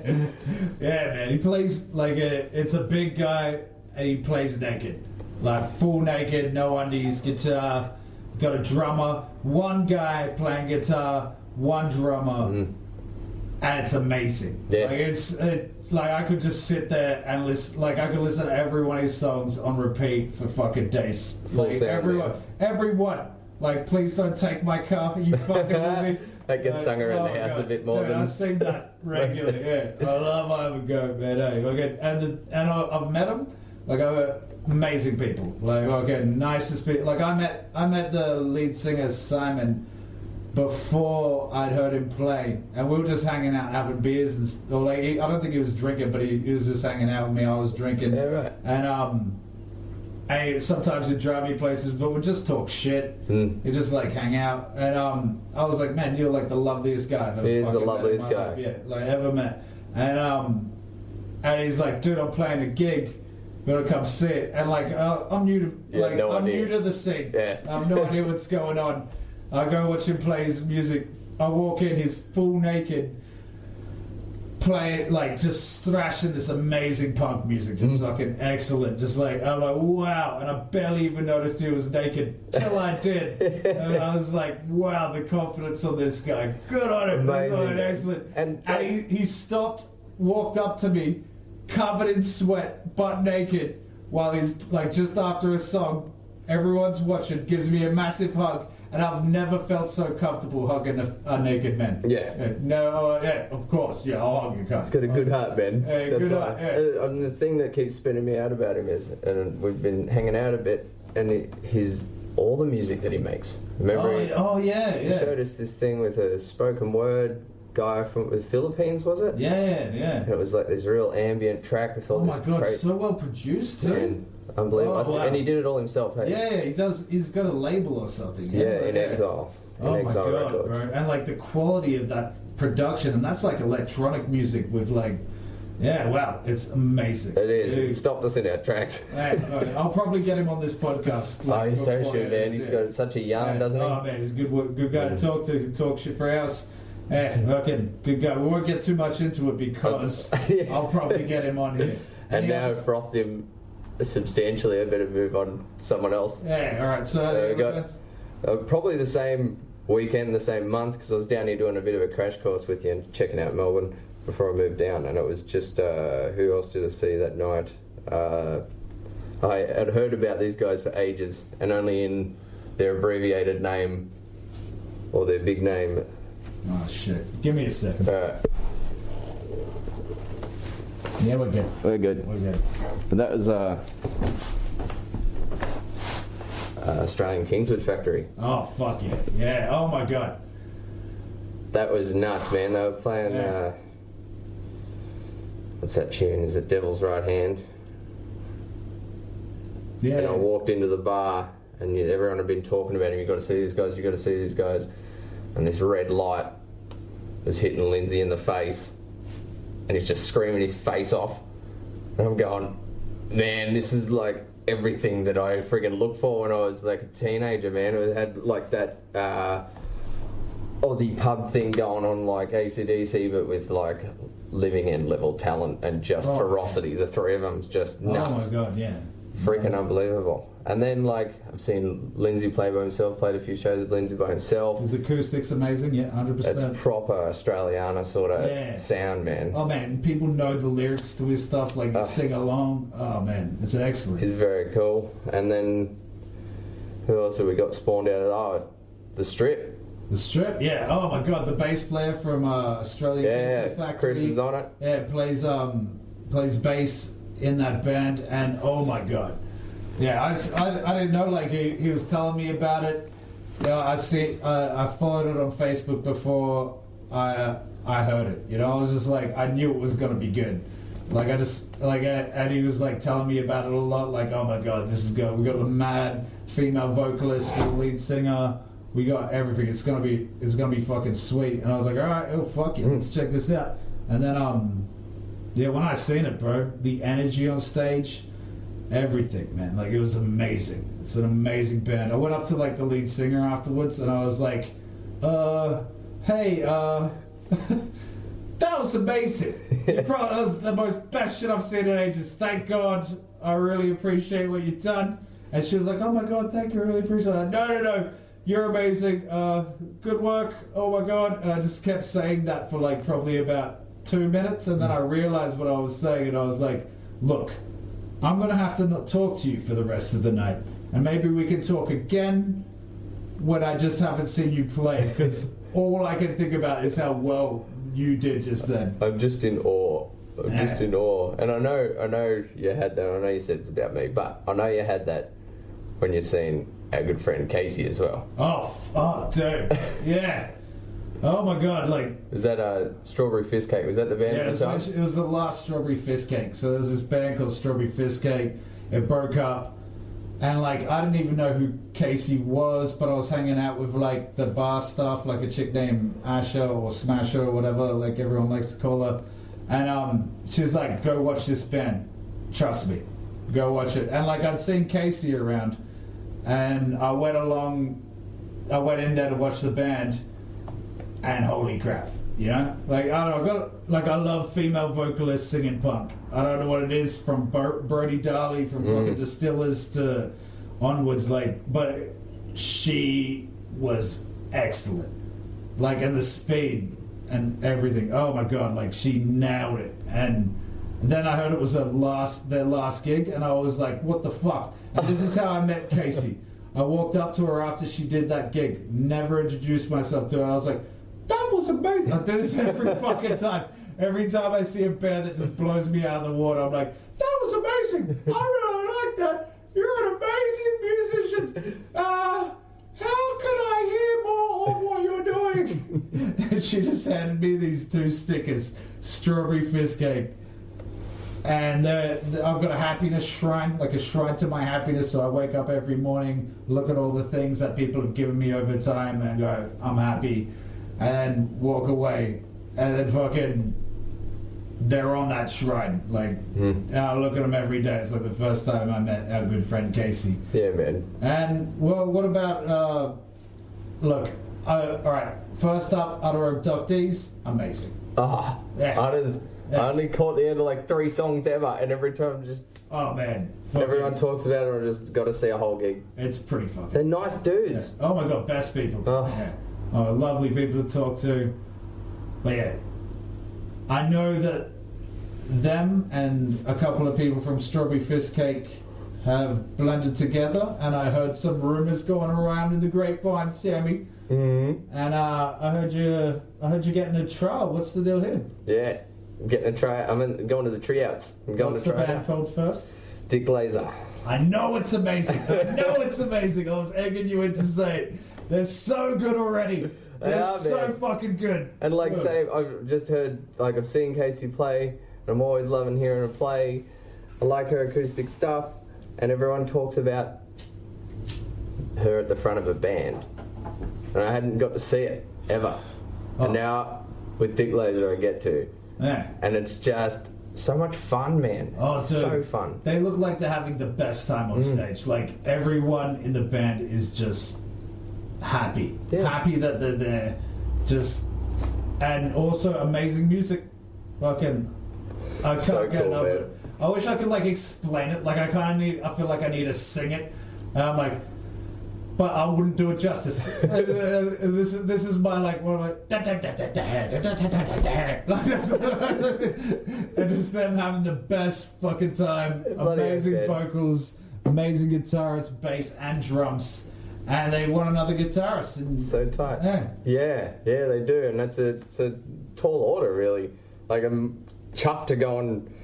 man. He plays like it's a big guy and he plays naked. Like full naked, no undies, guitar, got a drummer, one guy playing guitar, one drummer, and it's amazing. Yeah. Like I could just sit there and listen. Like I could listen to every one of his songs on repeat for fucking days. Like everyone. Like please don't take my car. You fucking with me. That gets sung around the house a bit more. Dude, I sing that regularly. Yeah, I love I Have a Go, man. Hey, okay, and I've met them. Like amazing people. Like okay, nicest people. Like I met the lead singer Simon before I'd heard him play, and we were just hanging out having beers and or like I don't think he was drinking, but he was just hanging out with me. I was drinking, yeah, right. And sometimes he'd drive me places, but we'd just talk shit. He'd just like hang out, and I was like, man, you're like the loveliest guy I've ever He is the loveliest met in my guy, life. Yeah, like ever met. And he's like, dude, I'm playing a gig. You wanna come see it? And like I'm new to I'm new to the scene. Yeah. I have no idea what's going on. I go watch him play his music. I walk in, he's full naked, playing like just thrashing this amazing punk music, just fucking excellent. Just like I'm like wow, and I barely even noticed he was naked till I did, and I was like wow, the confidence on this guy. Good on him, amazing, excellent. And he stopped, walked up to me, covered in sweat, butt naked, while he's like just after a song, everyone's watching, gives me a massive hug. And I've never felt so comfortable hugging a naked man. Yeah. Yeah, of course. Yeah, I'll hug you, cunt. He's got a good heart, man. Good heart, yeah. And the thing that keeps spinning me out about him is, and we've been hanging out a bit, and his all the music that he makes. Remember? He showed us this thing with a spoken word guy from the Philippines, was it? Yeah. And it was like this real ambient track with all this. Oh my god, so well produced too. Man, unbelievable. Wow. And he did it all himself, hey? Yeah, he does. He's got a label or something. In Exile. Exile my god, Records. bro. And like the quality of that production, and that's like electronic music with like, yeah, wow, it's amazing. It is. It stopped us in our tracks. Hey, I'll probably get him on this podcast. Like, he's so shit, man. He's got such a yarn, doesn't he? Oh man, he's a good guy to talk to. Talk shit for us. Yeah, fucking good guy. We won't get too much into it because I'll probably get him on here. And now I've frothed him substantially. I better move on to someone else. Yeah, alright, so we got probably the same weekend, the same month, because I was down here doing a bit of a crash course with you and checking out Melbourne before I moved down, and it was just who else did I see that night? I had heard about these guys for ages, and only in their abbreviated name or their big name. Oh shit, give me a second. Alright. Yeah, we're good. We're good. But that was Australian Kingswood Factory. Oh fuck yeah. Yeah, oh my god. That was nuts, man. They were playing what's that tune? Is it Devil's Right Hand? Yeah. And I walked into the bar and everyone had been talking about him. You got to see these guys, you got to see these guys. And this red light was hitting Lindsay in the face, and he's just screaming his face off. And I'm going, man, this is like everything that I friggin' looked for when I was like a teenager, man. It had like that Aussie pub thing going on, like AC/DC, but with like living end level talent and just ferocity. Man. The three of them's just nuts. Oh my god, yeah. freaking unbelievable. And then, like, I've seen Lindsay play by himself, played a few shows with Lindsay by himself. His acoustics amazing, yeah, 100%. It's proper Australiana sort of sound, man. Oh, man, people know the lyrics to his stuff, like, they sing along. Oh, man, it's excellent. He's very cool. And then, who else have we got spawned out of the Strip? The Strip, yeah. Oh, my God, the bass player from Australian Music Factory. Chris is on it. Yeah, plays bass in that band, and oh, my God. Yeah, I didn't know, like, he was telling me about it. I followed it on Facebook before I heard it. You know, I was just like, I knew it was going to be good. Like, and he was, like, telling me about it a lot, like, oh, my God, this is good. We got a mad female vocalist for the lead singer. We got everything. It's gonna be fucking sweet. And I was like, all right, oh, fuck it, let's check this out. And then, when I seen it, bro, the energy on stage, everything, man, like, it was amazing. It's an amazing band. I went up to, like, the lead singer afterwards, and I was like, hey, that was amazing. That was the best shit I've seen in ages. Thank God. I really appreciate what you've done. And she was like, oh my God, thank you, I really appreciate that. No, you're amazing. Good work. Oh my God. And I just kept saying that for, like, probably about 2 minutes, and then I realized what I was saying, and I was like, look, I'm going to have to not talk to you for the rest of the night. And maybe we can talk again when I just haven't seen you play, because all I can think about is how well you did just then. I'm just in awe. Just in awe. And I know you had that. I know you said it's about me, but I know you had that when you're seeing our good friend Casey as well. Oh, dude. Yeah. Oh my God, like... Was that Strawberry Fizz Cake? Was that the band? Yeah, it was the last Strawberry Fizz Cake. So there's this band called Strawberry Fizz Cake. It broke up. And, like, I didn't even know who Casey was, but I was hanging out with, like, the bar staff, like a chick named Asha or Smasher or whatever, like everyone likes to call her. And she's like, go watch this band. Trust me. Go watch it. And, like, I'd seen Casey around, and I went in there to watch the band, and holy crap, you know? Like, I don't know, I love female vocalists singing punk. I don't know what it is, from Brody Darley, from fucking Distillers to onwards, like, but she was excellent. Like, and the speed and everything, oh my God, like, she nailed it. And then I heard it was their last gig, and I was like, what the fuck? And this is how I met Casey. I walked up to her after she did that gig, never introduced myself to her, and I was like, that was amazing. I do this every fucking time. Every time I see a band that just blows me out of the water, I'm like, that was amazing. I really like that. You're an amazing musician. How can I hear more of what you're doing? And she just handed me these 2 stickers, Strawberry Fizz Cake. And I've got a happiness shrine, like a shrine to my happiness. So I wake up every morning, look at all the things that people have given me over time, and go, I'm happy. And then walk away. And then fucking, they're on that shrine. Like, and I look at them every day. It's like the first time I met our good friend Casey. Yeah, man. And, well, what about, all right, first up, other abductees, amazing. Oh, yeah. I only caught the end of like 3 songs ever, and every time just... Oh, man. Everyone talks about it, and I just got to see a whole gig. It's pretty fucking... They're nice dudes. Yeah. Oh, my God, best people to lovely people to talk to. But, yeah, I know that them and a couple of people from Strawberry Fizz Cake have blended together, and I heard some rumors going around in the grapevine, Sammy. Mm-hmm. And I heard you getting a trial. What's the deal here? Yeah. I'm getting a try. I'm going to the tryouts. What's the band called first? Dick Laser. I know it's amazing. I was egging you in to say it. They're so good already. They're so fucking good. And like, say, I've just heard, like, I've seen Casey play, and I'm always loving hearing her play. I like her acoustic stuff, and everyone talks about her at the front of a band. And I hadn't got to see it, ever. And now, with Dick Laser, I get to. Yeah. And it's just so much fun, man. Oh, dude. So fun. They look like they're having the best time on stage. Like, everyone in the band is just happy. Yeah. Happy that they're there. Just... And also amazing music. Fucking... I can't So get cool, enough of man. it. I wish I could like explain it. Like I feel like I need to sing it. And I'm like, but I wouldn't do it justice. This is my like what am I? Like that's and just them having the best fucking time. Amazing vocals, amazing guitarist, bass, and drums. And they want another guitarist. And So tight. Yeah. Yeah, they do, and it's a tall order, really. Like I'm chuffed to go and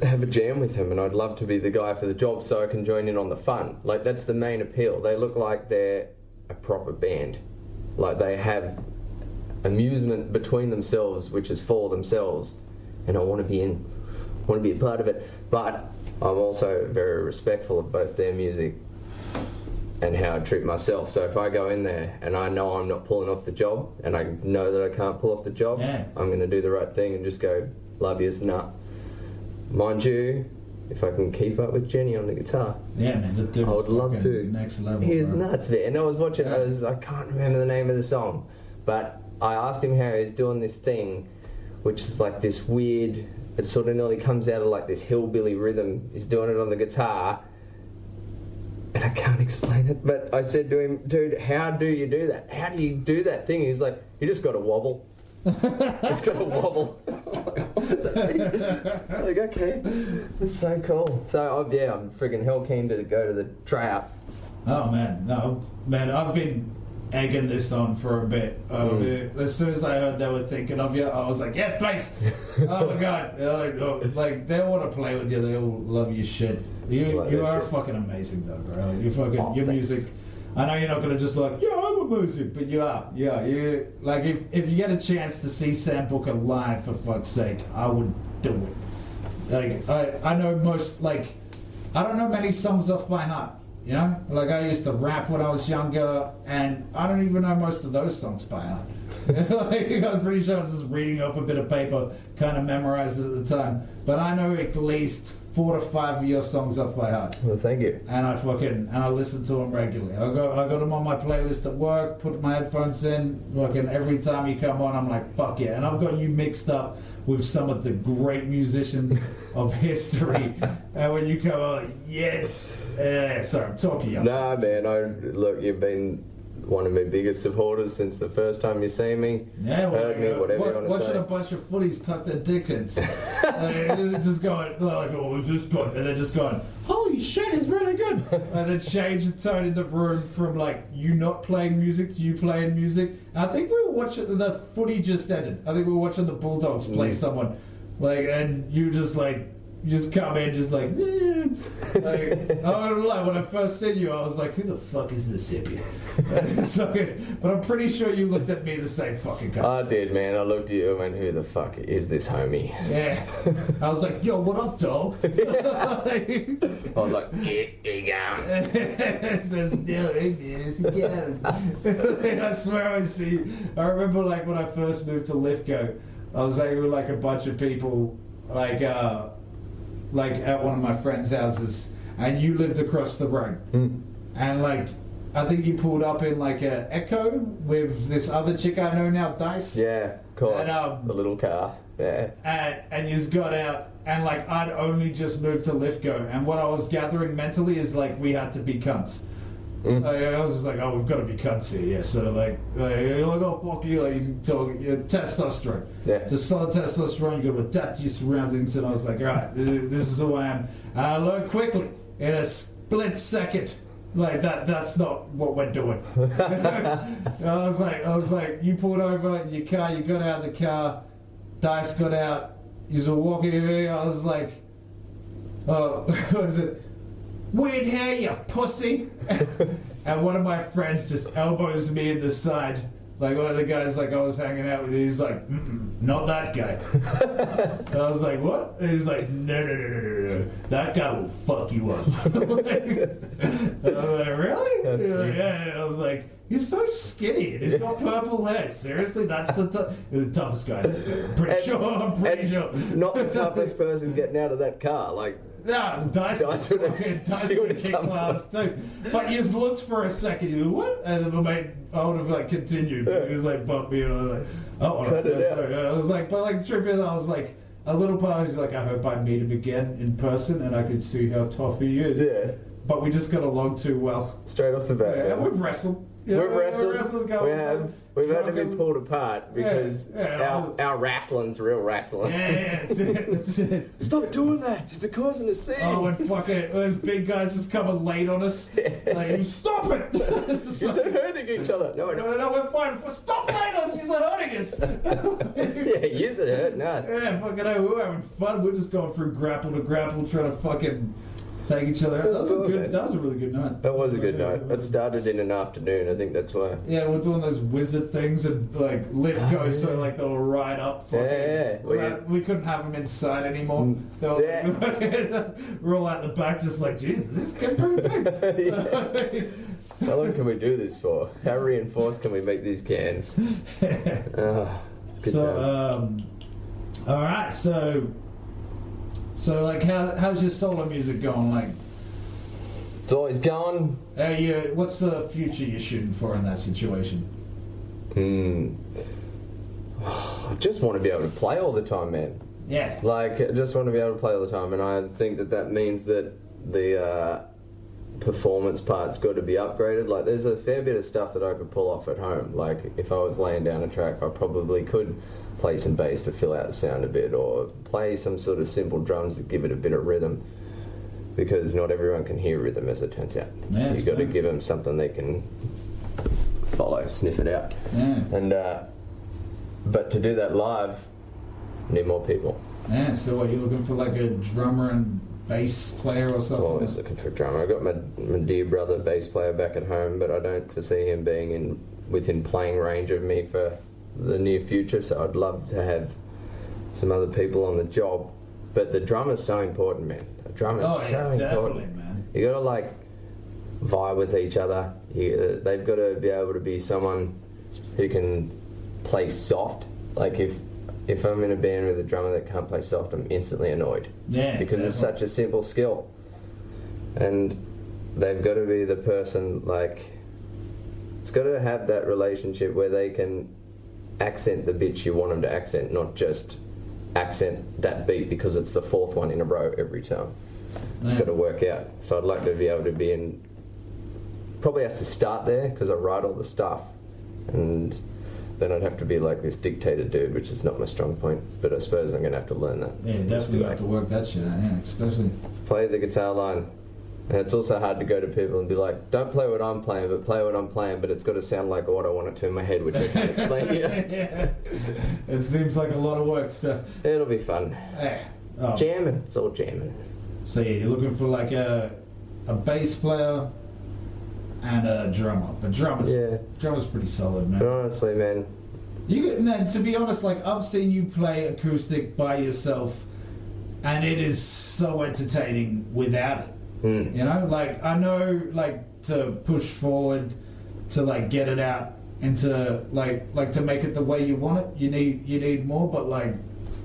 have a jam with him, and I'd love to be the guy for the job so I can join in on the fun. Like that's the main appeal. They look like they're a proper band. Like they have amusement between themselves, which is for themselves, and I want to be a part of it. But I'm also very respectful of both their music and how I treat myself. So if I go in there and I know I'm not pulling off the job, and I know that I can't pull off the job, I'm going to do the right thing and just go, love you as nut. Mind you, if I can keep up with Jenny on the guitar, yeah, man, the dude I would love to. Next level. He's bro. nuts, man. And I was watching. I can't remember the name of the song, but I asked him how he's doing this thing, which is like this weird. It sort of nearly comes out of like this hillbilly rhythm. He's doing it on the guitar, and I can't explain it. But I said to him, "Dude, how do you do that? How do you do that thing?" He's like, "You just got to wobble." It's got to wobble. What does that mean? I'm like, okay, that's so cool. So I'm freaking hell keen to go to the tryout. Oh man, no, man, I've been egging this on for a bit. As soon as I heard they were thinking of you, I was like, yes, please. Oh my god, like they want to play with you. They all love your shit. You are shit. Fucking amazing, though, bro. You fucking your thanks. music. I know you're not gonna just like, yeah, I'm amazing, but you are. Yeah, you like if you get a chance to see Sam Bucca live, for fuck's sake, I would do it. Like I know most like I don't know many songs off by heart. You know, like I used to rap when I was younger, and I don't even know most of those songs by heart. Like, I'm pretty sure I was just reading off a bit of paper, kind of memorized it at the time. But I know at least 4 to 5 of your songs off by heart. Well, thank you. And I listen to them regularly. I got them on my playlist at work. Put my headphones in. Fucking every time you come on, I'm like, fuck yeah. And I've got you mixed up with some of the great musicians of history. And when you come on, yes. Sorry, I'm talking you. Nah, man. Look, you've been one of my biggest supporters since the first time you see me. Yeah, well, heard me, whatever you want to say. Watching a bunch of footies tuck their dicks in. Just going, like, oh, just going, and they're just going, holy shit, it's really good. And then change the tone in the room from like you not playing music to you playing music. And I think we were watching the footy just ended. I think we were watching the Bulldogs play someone, like, and you just like. You just come in, just like, like I don't lie. When I first seen you, I was like, "Who the fuck is this hippie?" But I'm pretty sure you looked at me the same fucking guy. I did, man. I looked at you and went, "Who the fuck is this homie?" Yeah, I was like, "Yo, what up, dog?" I was like, "Here you go." I swear I see you. I remember like when I first moved to Lithgow, I was like with like a bunch of people, like at one of my friends' houses, and you lived across the road. And like I think you pulled up in like a Echo with this other chick I know now, Dice. Yeah, of course. And, the little car. Yeah. And you just got out, and like I'd only just moved to Lithgow, and what I was gathering mentally is like we had to be cunts. Like, I was just like, oh, we've got to be cunts here, yeah. So like you're like, oh fuck you, like you talk, testosterone. Yeah. Just solid testosterone. You got to adapt to your surroundings, and I was like, all right, this is who I am. And I learned quickly in a split second. Like that's not what we're doing. I was like, you pulled over in your car, you got out of the car, Dice got out, you were walking here, I was like, oh, what is it? Weird hair, you pussy. And one of my friends just elbows me in the side. Like one of the guys like I was hanging out with, he's like, not that guy. And I was like, what? And he's like, no. That guy will fuck you up. And I was like, really? Yeah. And I was like, he's so skinny and he's got purple hair. Seriously, that's the toughest guy. I'm pretty sure. Not the toughest person getting out of that car. Like, no, Dice would have kicked my ass too. But you just looked for a second, you went, what? And then I would have like continued. He was like, bump me, and I was like, oh, Cut it out. sorry. I was like, but like the truth is, I was like, a little part of me's like, I hope I meet him again in person and I could see how tough he is. Yeah. But we just got along too well. Straight off the bat. Yeah, we've wrestled. We've wrestled. We've had to be Fucking- pulled apart because our wrestling's real wrestling. Yeah, that's it. Stop doing that. It's causing a scene. Oh, and fucking those big guys just coming late on us. Like, stop it! You're hurting each other. No, No, we're fine. Stop late on us! You're hurting us! Yeah, you're hurting us. Yeah, fucking hell, we're having fun. We're just going through grapple to grapple, trying to fucking take each other out. That was a really good night. That was a good night. It started in an afternoon. I think that's why. Yeah, we're doing those wizard things and like lift goes so like they'll ride up. Yeah. We couldn't have them inside anymore. We're all out the back, just like Jesus. This is getting pretty big. How long can we do this for? How reinforced can we make these cans? All right, so like, how's your solo music going? Like, it's always going. What's the future you're shooting for in that situation? I just want to be able to play all the time, man. Yeah. Like, I just want to be able to play all the time, and I think that means that the performance part's got to be upgraded. Like, there's a fair bit of stuff that I could pull off at home. Like, if I was laying down a track, I probably could play some bass to fill out the sound a bit, or play some sort of simple drums to give it a bit of rhythm, because not everyone can hear rhythm, as it turns out. Yeah, you've got to give them something they can follow, sniff it out. Yeah. And but to do that live, need more people. Yeah, so what, you looking for like a drummer and bass player or something? I'm always looking for a drummer. I've got my dear brother bass player back at home, but I don't foresee him being within playing range of me for the near future, so I'd love to have some other people on the job. But the drummer's so important, man. The drummer's so important. Definitely, man. You gotta like vibe with each other. They've got to be able to be someone who can play soft. Like, if I'm in a band with a drummer that can't play soft, I'm instantly annoyed. Yeah, because it's such a simple skill. And they've got to be the person, like, it's got to have that relationship where they can accent the bits you want them to accent, not just accent that beat because it's the fourth one in a row every time. It's got to work out. So I'd like to be able to be in, probably has to start there because I write all the stuff, and then I'd have to be like this dictator dude, which is not my strong point, but I suppose I'm going to have to learn that. Yeah, definitely have to work that shit out, yeah, especially. Play the guitar line. And it's also hard to go to people and be like, don't play what I'm playing, but play what I'm playing, but it's got to sound like what I want it to in my head, which I can't explain yet. Yeah. It seems like a lot of work stuff. It'll be fun. Yeah. Oh. Jamming. It's all jamming. So yeah, you're looking for like a bass player and a drummer. But drummer's pretty solid, man. But honestly, man, to be honest, like, I've seen you play acoustic by yourself, and it is so entertaining without it. You know, like, I know, like, to push forward, to like get it out into like to make it the way you want it, you need more. But like,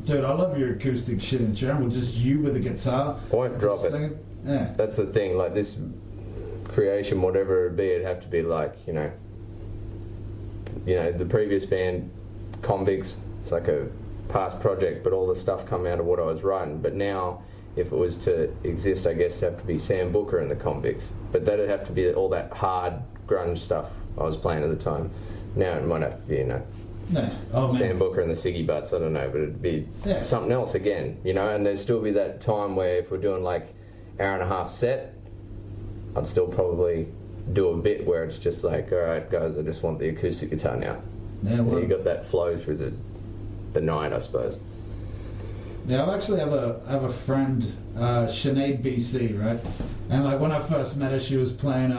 dude, I love your acoustic shit in general. Just you with a guitar. I won't drop it. Singing. Yeah, that's the thing. Like, this creation, whatever it be, it'd have to be like, you know, the previous band, Convicts. It's like a past project, but all the stuff come out of what I was writing. But now, if it was to exist, I guess it'd have to be Sam Bucca and the Convicts. But that'd have to be all that hard grunge stuff I was playing at the time. Now it might have to be, Sam Bucca and the Siggy Butts, I don't know, but it'd be something else again, and there'd still be that time where if we're doing like hour and a half set, I'd still probably do a bit where it's just like, alright guys, I just want the acoustic guitar now. Yeah, well, you got that flow through the night, I suppose. Yeah, I actually have a friend, Sinead BC, right? And like, when I first met her, she was playing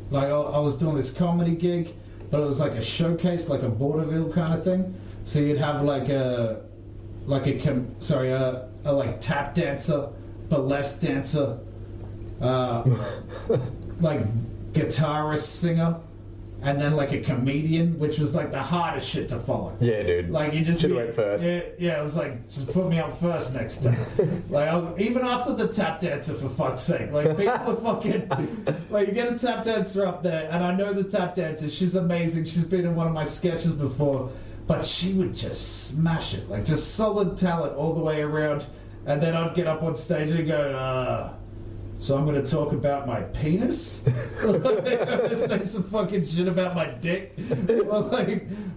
like, I was doing this comedy gig, but it was like a showcase, like a vaudeville kind of thing. So you'd have like a like tap dancer, burlesque dancer, like guitarist, singer, and then like a comedian, which was like the hardest shit to follow. Yeah, dude. Like, you just should wait first. Yeah, it was like, just put me up first next time. Like, even after the tap dancer, for fuck's sake. Like, people are fucking, like, you get a tap dancer up there, and I know the tap dancer. She's amazing. She's been in one of my sketches before. But she would just smash it, like just solid talent all the way around. And then I'd get up on stage and go, so I'm going to talk about my penis? I'm going to say some fucking shit about my dick?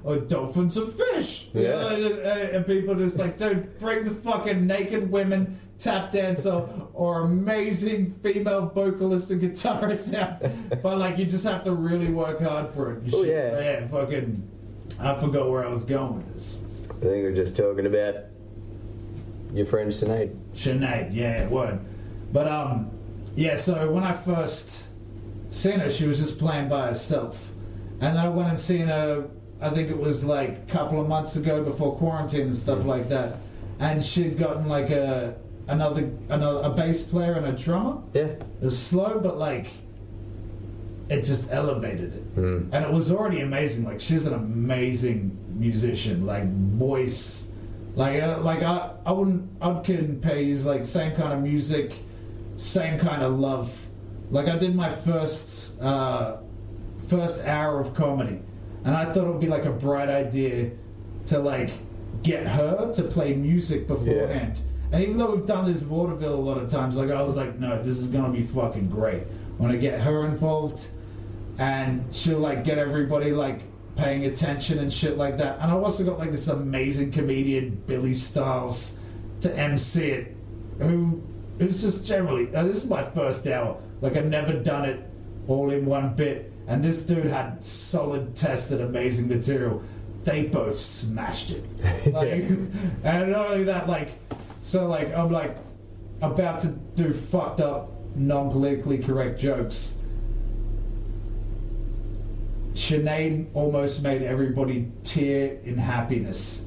Or dolphins are fish. Yeah. And people just like, dude, bring the fucking naked women, tap dancer, or amazing female vocalist and guitarist out. But like, you just have to really work hard for it. Oh, yeah. Yeah, fucking, I forgot where I was going with this. I think we were just talking about your friend Sinead. Sinead, yeah, word. But, yeah, so when I first seen her, she was just playing by herself. And then I went and seen her, I think it was like a couple of months ago before quarantine and stuff like that. And she'd gotten like a bass player and a drummer. Yeah. It was slow, but like, it just elevated it. Mm. And it was already amazing. Like, she's an amazing musician, like voice. I couldn't pay, use like same kind of music, same kind of love. Like, I did my first hour of comedy, and I thought it would be like a bright idea to like get her to play music beforehand. Yeah. And even though we've done this vaudeville a lot of times, like, I was like, no, this is gonna be fucking great. I want to get her involved, and she'll like get everybody like paying attention and shit like that. And I also got like this amazing comedian, Billy Stiles, to MC it, who's just generally, this is my first hour, like I've never done it all in one bit, and this dude had solid, tested, amazing material. They both smashed it. Like, and not only that, like, so like I'm like about to do fucked up, non-politically correct jokes. Sinead almost made everybody tear in happiness.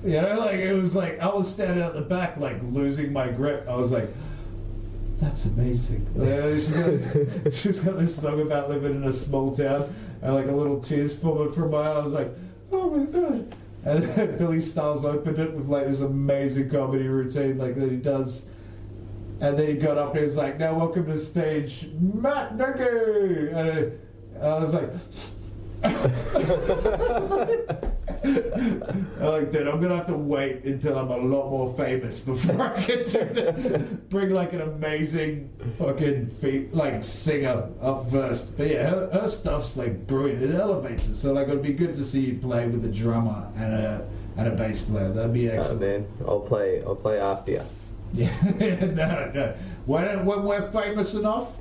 You know, like, it was like, I was standing at the back, like, losing my grip. I was like, that's amazing. She's got this song about living in a small town, and like a little tears forming from my eye. I was like, oh my god. And then Billy Stiles opened it with like this amazing comedy routine, like, that he does. And then he got up and he was like, now welcome to the stage, Matt Nenke. And I was like, I'm like, dude, I'm gonna have to wait until I'm a lot more famous before I can do that. Bring like an amazing fucking singer up first. But yeah, her stuff's like brilliant. It elevates it. So like, it'd be good to see you play with a drummer and a bass player. That'd be excellent. Oh man, I'll play after you. Yeah, no. When we're famous enough,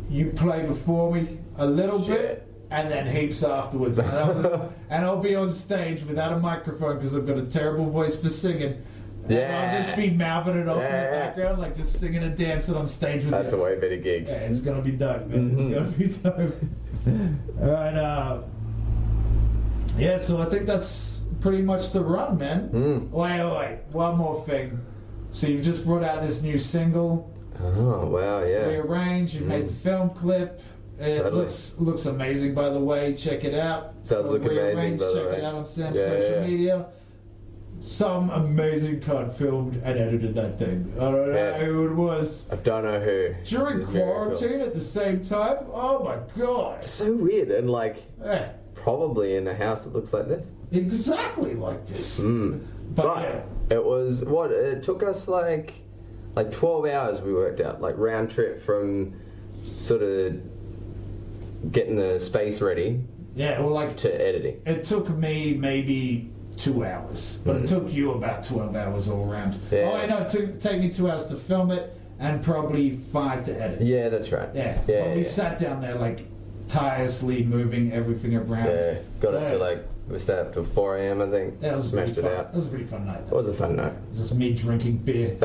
you play before me a little bit, and then heaps afterwards. And I'll be on stage without a microphone because I've got a terrible voice for singing. Yeah. I'll just be mouthing it off in the background, like just singing and dancing on stage with That's you. a way better gig. Yeah, it's gonna be dope, man. It's gonna be dope. Alright, yeah, so I think that's pretty much the run, man. Wait, one more thing. So you've just brought out this new single. Oh wow, yeah. Rearranged, you made the film clip. It Totally. looks amazing, by the way. Check it out. It does look amazing, by the Check way. it out on Sam's social media. Some amazing cunt filmed and edited that thing. I don't know who it was. I don't know who. During quarantine at the same time? Oh my god. It's so weird, and like, Yeah, probably in a house that looks like this. exactly like this. But yeah. it was, it took us like 12 hours we worked out, like round trip from sort of getting the space ready Yeah, well, like, to editing. it took me maybe 2 hours, but it took you about 12 hours all around. Yeah. Oh, I know, it took me 2 hours to film it and probably 5 to edit. Yeah, that's right. Yeah, but we sat down there like tirelessly moving everything around. Yeah, got up to like, we stayed up till 4 a.m. I think. Yeah, it was Smashed it fun. out. That was a pretty fun night. It was a fun night. Just me drinking beer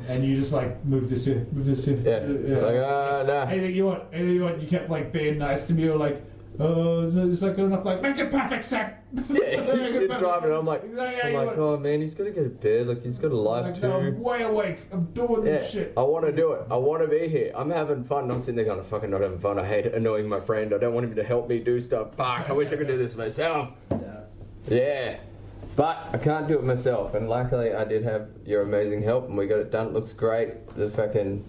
and you just like move this here, move this here. Yeah. Like, nah. Anything you want. You kept like being nice to me. You were like, is that good enough? Like, make it perfect, Sam. Yeah, you're driving. I'm like, Exactly, oh man, he's got to go to bed. Like, he's got a life like, too. no, I'm way awake. I'm doing this shit. I want to do it. I want to be here. I'm having fun. And I'm sitting there going, I'm fucking not having fun. I hate annoying my friend. I don't want him to help me do stuff. Fuck, I wish I could do this myself. Yeah. But I can't do it myself. And luckily, I did have your amazing help, and we got it done. It looks great. The fucking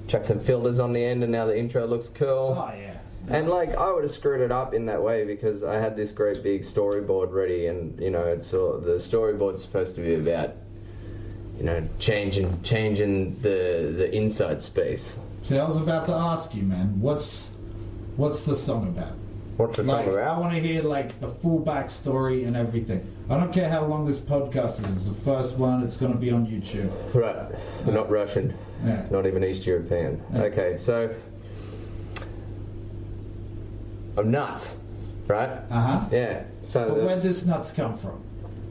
chuck some filters on the end, and now the intro looks cool. Oh yeah. And like I would have screwed it up in that way because I had this great big storyboard ready, and you know, it's all, the storyboard's supposed to be about, you know, changing the inside space. See, I was about to ask you, man, what's the song about? What's the song about? I want to hear like the full backstory and everything. I don't care how long this podcast is. It's the first one. It's going to be on YouTube. Right. You're not Russian. Yeah. Not even East European. Yeah. Okay, so I'm nuts, right? Yeah. So where does this nuts come from?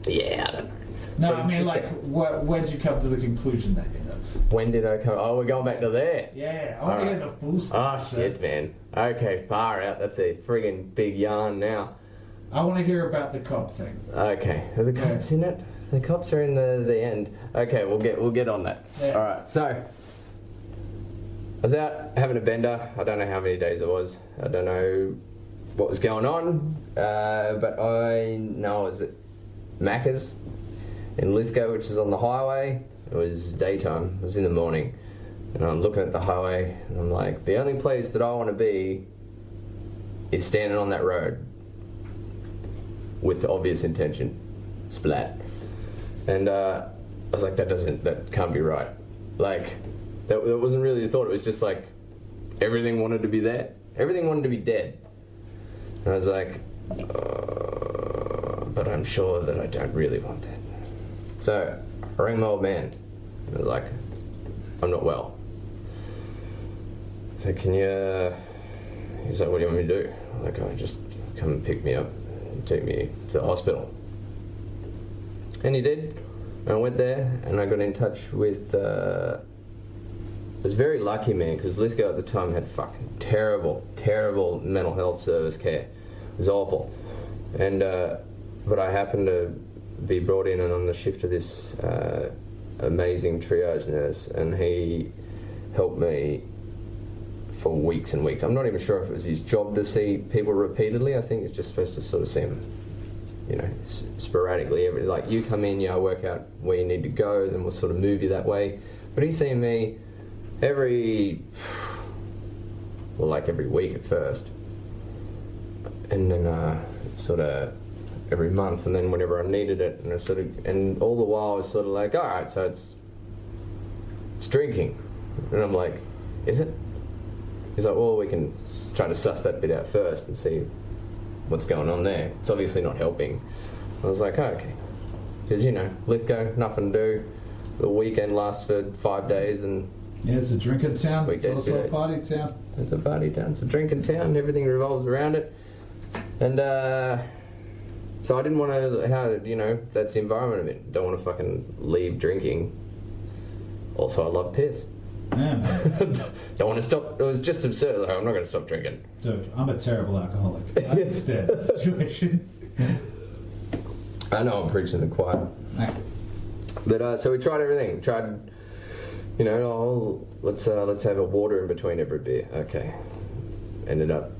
Yeah, I don't know. No, I mean, like, when did you come to the conclusion that you're nuts? When did I come? Oh, we're going back to there. Yeah, I want to hear the full story. Oh, shit, man. Okay, far out. That's a friggin' big yarn now. I want to hear about the cop thing. Okay, are the cops in it? The cops are in the end. Okay, we'll get on that. Yeah. All right, so I was out having a bender. I don't know how many days it was. I don't know what was going on, but I know I was at Macca's in Lithgow, which is on the highway. It was daytime. It was in the morning. And I'm looking at the highway, and I'm like, the only place that I want to be is standing on that road with the obvious intention. Splat. And I was like, that can't be right. Like, that wasn't really the thought. It was just like, everything wanted to be there. Everything wanted to be dead. And I was like, but I'm sure that I don't really want that. So I rang my old man. And I was like, I'm not well. So can you... He's like, what do you want me to do? I'm like, oh, just come and pick me up and take me to the hospital. And he did. And I went there and I got in touch with... I was very lucky, man, because Lithgow at the time had fucking terrible mental health service care. It was awful. And but I happened to be brought in and on the shift of this amazing triage nurse, and he helped me for weeks and weeks. I'm not even sure if it was his job to see people repeatedly. I think it's just supposed to sort of see him, you know, sporadically. Like, you come in, I work out where you need to go, then we'll sort of move you that way. But he's seen me every week at first, and then sort of every month, and then whenever I needed it, and all the while I was sort of like, all right, so it's drinking, and I'm like, is it? He's like, well, we can try to suss that bit out first and see what's going on there. It's obviously not helping. I was like, oh, okay, because you know, Lithgow, nothing to do. The weekend lasts for 5 days, and yeah, it's a drinking town. Weekdays, it's also a party town. It's a party town. It's a drinking town. Everything revolves around it. And so I didn't want to, you know, that's the environment I'm in. Don't want to fucking leave drinking. Also, I love piss. Yeah, man. Don't want to stop. It was just absurd. Like, I'm not going to stop drinking. Dude, I'm a terrible alcoholic. I understand the situation. I know I'm preaching the choir. Right. But so we tried everything. We tried, you know, oh, let's have a water in between every beer. Okay. Ended up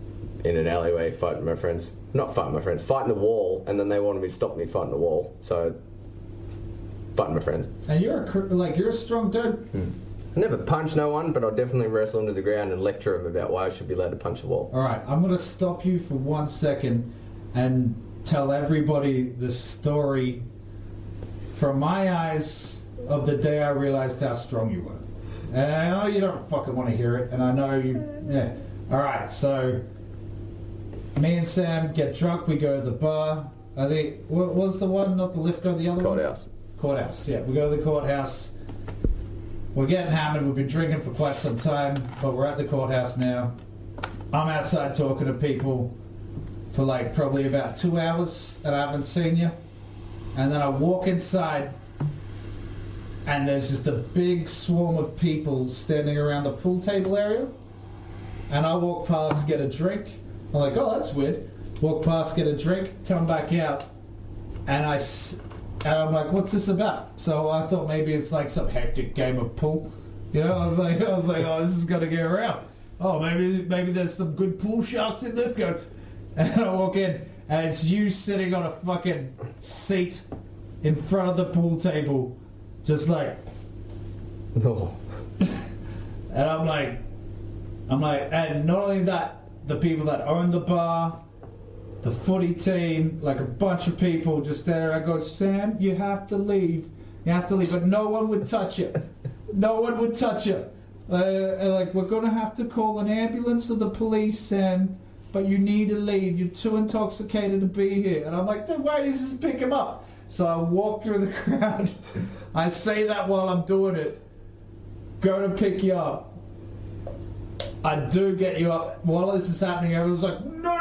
in an alleyway fighting the wall, and then they wanted me to stop me fighting the wall. So fighting my friends. And you're a strong dude. I never punched no one, but I'll definitely wrestle into the ground and lecture them about why I should be allowed to punch a wall. All right, I'm going to stop you for 1 second and tell everybody the story from my eyes of the day I realized how strong you were. And I know you don't fucking want to hear it, and I know you... Yeah. All right, so me and Sam get drunk, we go to the bar. What was the one, not the Lithgow, the other Courthouse. one? Courthouse, yeah. We go to the courthouse. We're getting hammered. We've been drinking for quite some time, but we're at the courthouse now. I'm outside talking to people for like probably about 2 hours, and I haven't seen you. And then I walk inside, and there's just a big swarm of people standing around the pool table area. And I walk past, get a drink. I'm like, oh, that's weird. Walk past, get a drink, come back out, and I'm like, what's this about? So I thought maybe it's like some hectic game of pool. You know, I was like, oh, this is gonna get around. Oh, maybe there's some good pool sharks in Lithgow. And I walk in, and it's you sitting on a fucking seat in front of the pool table, just like, no. And I'm like, and not only that, the people that own the bar, the footy team, like a bunch of people just there. I go, Sam, you have to leave. You have to leave. But no one would touch you. No one would touch you. Like, we're going to have to call an ambulance or the police, Sam, but you need to leave. You're too intoxicated to be here. And I'm like, dude, why don't you just pick him up? So I walk through the crowd. I say that while I'm doing it. Go to pick you up. I do get you up. While this is happening, everyone's like, no.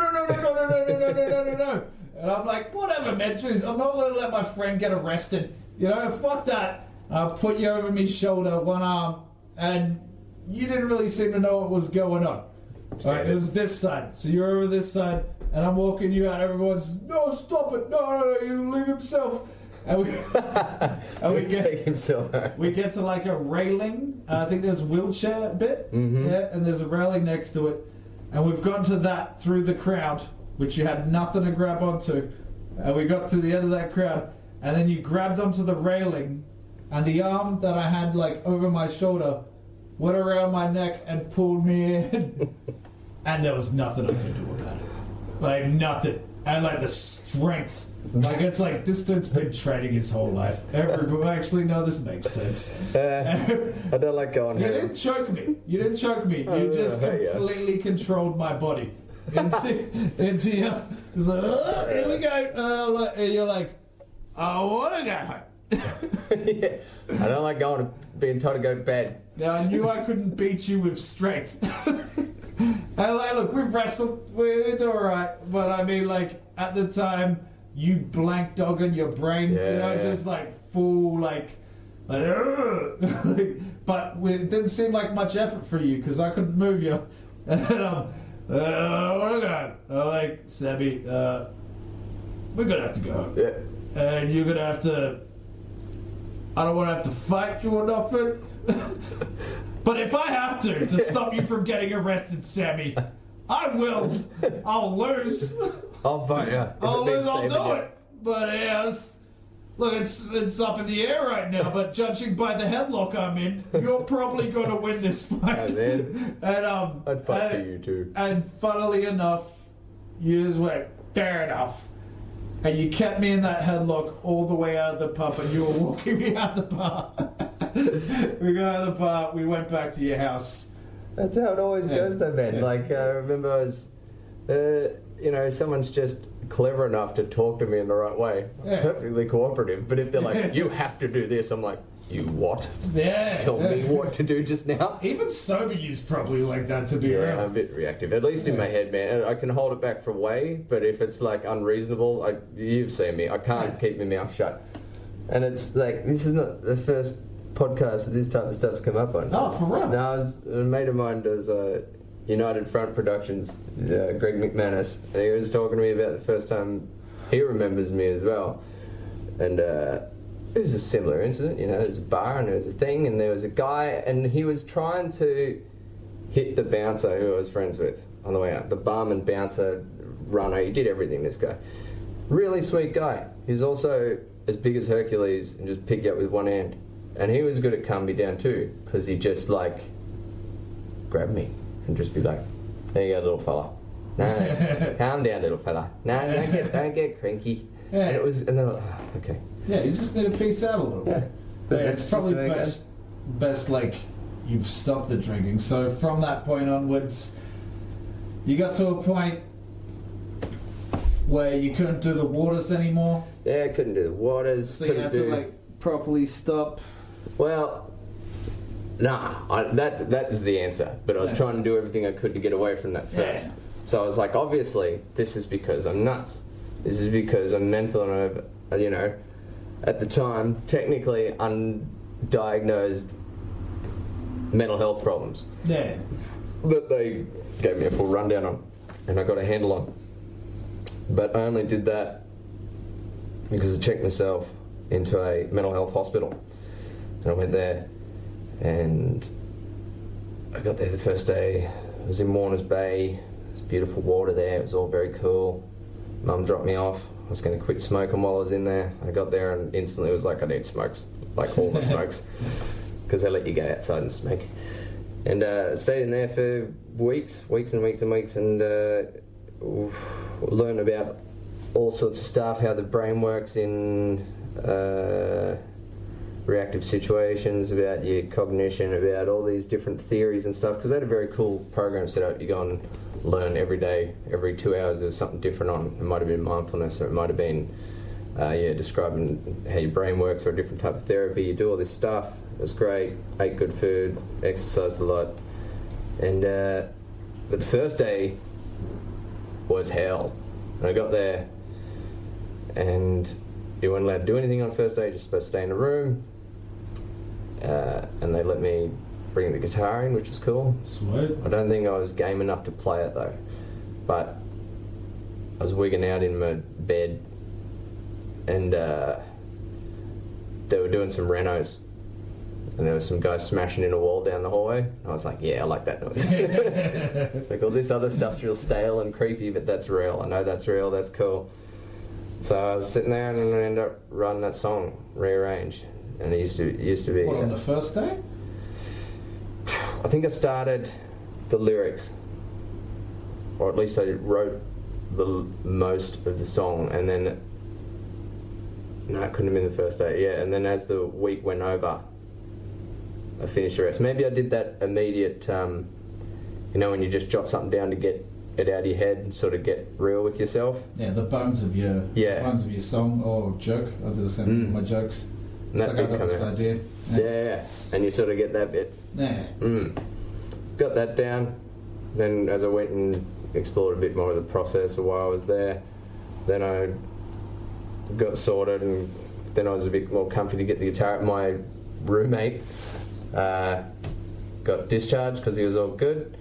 And I'm like, whatever, man. Jeez, I'm not going to let my friend get arrested. You know, fuck that. I'll put you over my shoulder, one arm, and you didn't really seem to know what was going on. Alright, it was this side. So you're over this side, and I'm walking you out. Everyone's, no, stop it. No, you leave himself. And we take himself out. We get to like a railing. I think there's a wheelchair bit. Mm-hmm. Yeah, and there's a railing next to it. And we've gone to that through the crowd, which you had nothing to grab onto. And we got to the end of that crowd, and then you grabbed onto the railing, and the arm that I had like over my shoulder went around my neck and pulled me in. And there was nothing I could do about it. Like, nothing. And like the strength. Like, it's like, this dude's been training his whole life. Actually, no, this makes sense. I don't like going You home. didn't choke me. You just completely controlled my body. Into you. It's like, oh, here we go. And you're like, I want to go home. Yeah. I don't like being told to go to bed. Now, I knew I couldn't beat you with strength. And like, look, we've wrestled, we're alright. But I mean, like, at the time, you blank dog in your brain, just like full, like but it didn't seem like much effort for you because I couldn't move you. And I'm like, Sammy, we're gonna have to go home. Yeah. And you're gonna have to. I don't want to have to fight you or nothing. But if I have to stop you from getting arrested, Sammy, I will. I'll lose. I'll fight you. I'll lose. I'll do it. But yeah, look, it's up in the air right now. But judging by the headlock I'm in, you're probably going to win this fight. And I'd fight for you too. And funnily enough, you just went, fair enough. And you kept me in that headlock all the way out of the pub, and you were walking me out the bar. We got out of the bar, we went back to your house. That's how it always goes though, man. Yeah. Like, I remember I was, someone's just clever enough to talk to me in the right way. Yeah. Perfectly cooperative. But if they're like, you have to do this, I'm like, you what? Yeah. Tell me what to do just now. Even sober you's probably like that to be Yeah, around. I'm a bit reactive. At least in my head, man. I can hold it back for way, but if it's like unreasonable, you've seen me. I can't keep my mouth shut. And it's like, this is not the first podcast that this type of stuff's come up on. Oh, for real? No, a mate of mine does United Front Productions, Greg McManus, and he was talking to me about the first time he remembers me as well. And it was a similar incident, there was a bar and there was a thing and there was a guy and he was trying to hit the bouncer who I was friends with on the way out. The barman, bouncer, runner, he did everything, this guy. Really sweet guy. He was also as big as Hercules and just pick you up with one hand. And he was good at calming me down too, because he'd just grab me and just be like, there you go, little fella. No, calm down, little fella. No, don't get cranky. Yeah. And they're like, oh, okay. Yeah, you just need to peace out a little bit. Yeah. Yeah, it's probably best you've stopped the drinking. So from that point onwards, you got to a point where you couldn't do the waters anymore. Yeah, I couldn't do the waters. So you had to properly stop. Well, that is the answer. But I was trying to do everything I could to get away from that first. Yeah. So I was like, obviously, this is because I'm nuts. This is because I'm mental and I've, at the time, technically undiagnosed mental health problems. Yeah. That they gave me a full rundown on, and I got a handle on. But I only did that because I checked myself into a mental health hospital. And I went there, and I got there the first day. I was in Warners Bay. There's beautiful water there. It was all very cool. Mum dropped me off. I was going to quit smoking while I was in there. I got there and instantly it was like, I need smokes. Like all the smokes. Because they let you go outside and smoke. And stayed in there for weeks and weeks and weeks, and learned about all sorts of stuff, how the brain works in reactive situations, about your cognition, about all these different theories and stuff, because they had a very cool program set up. You go and learn every day, every 2 hours there's something different on. It might have been mindfulness, or it might have been describing how your brain works, or a different type of therapy. You do all this stuff. It was great. Ate good food, exercised a lot, and but the first day was hell. And I got there, and you weren't allowed to do anything on the first day. You're just supposed to stay in a room, and they let me bring the guitar in, which is cool. Sweet. I don't think I was game enough to play it though, but I was wigging out in my bed, and they were doing some renos, and there was some guys smashing in a wall down the hallway. And I was like, yeah, I like that noise. Like, all this other stuff's real stale and creepy, but that's real. I know that's real. That's cool. So I was sitting there, and I ended up writing that song, Rearrange. And it used to be. What, on the first day? I think I started the lyrics, or at least I wrote the most of the song, and then no, it couldn't have been the first day. Yeah, and then as the week went over, I finished the rest. Maybe I did that immediate, when you just jot something down to get it out of your head and sort of get real with yourself. Yeah, the bones of your song or joke. I do the same thing with my jokes. And it's that like I bit got this come out. idea. Yeah, and you sort of get that bit. Yeah. Got that down. Then as I went and explored a bit more of the process while I was there, then I got sorted, and then I was a bit more comfy to get the guitar. My roommate got discharged because he was all good.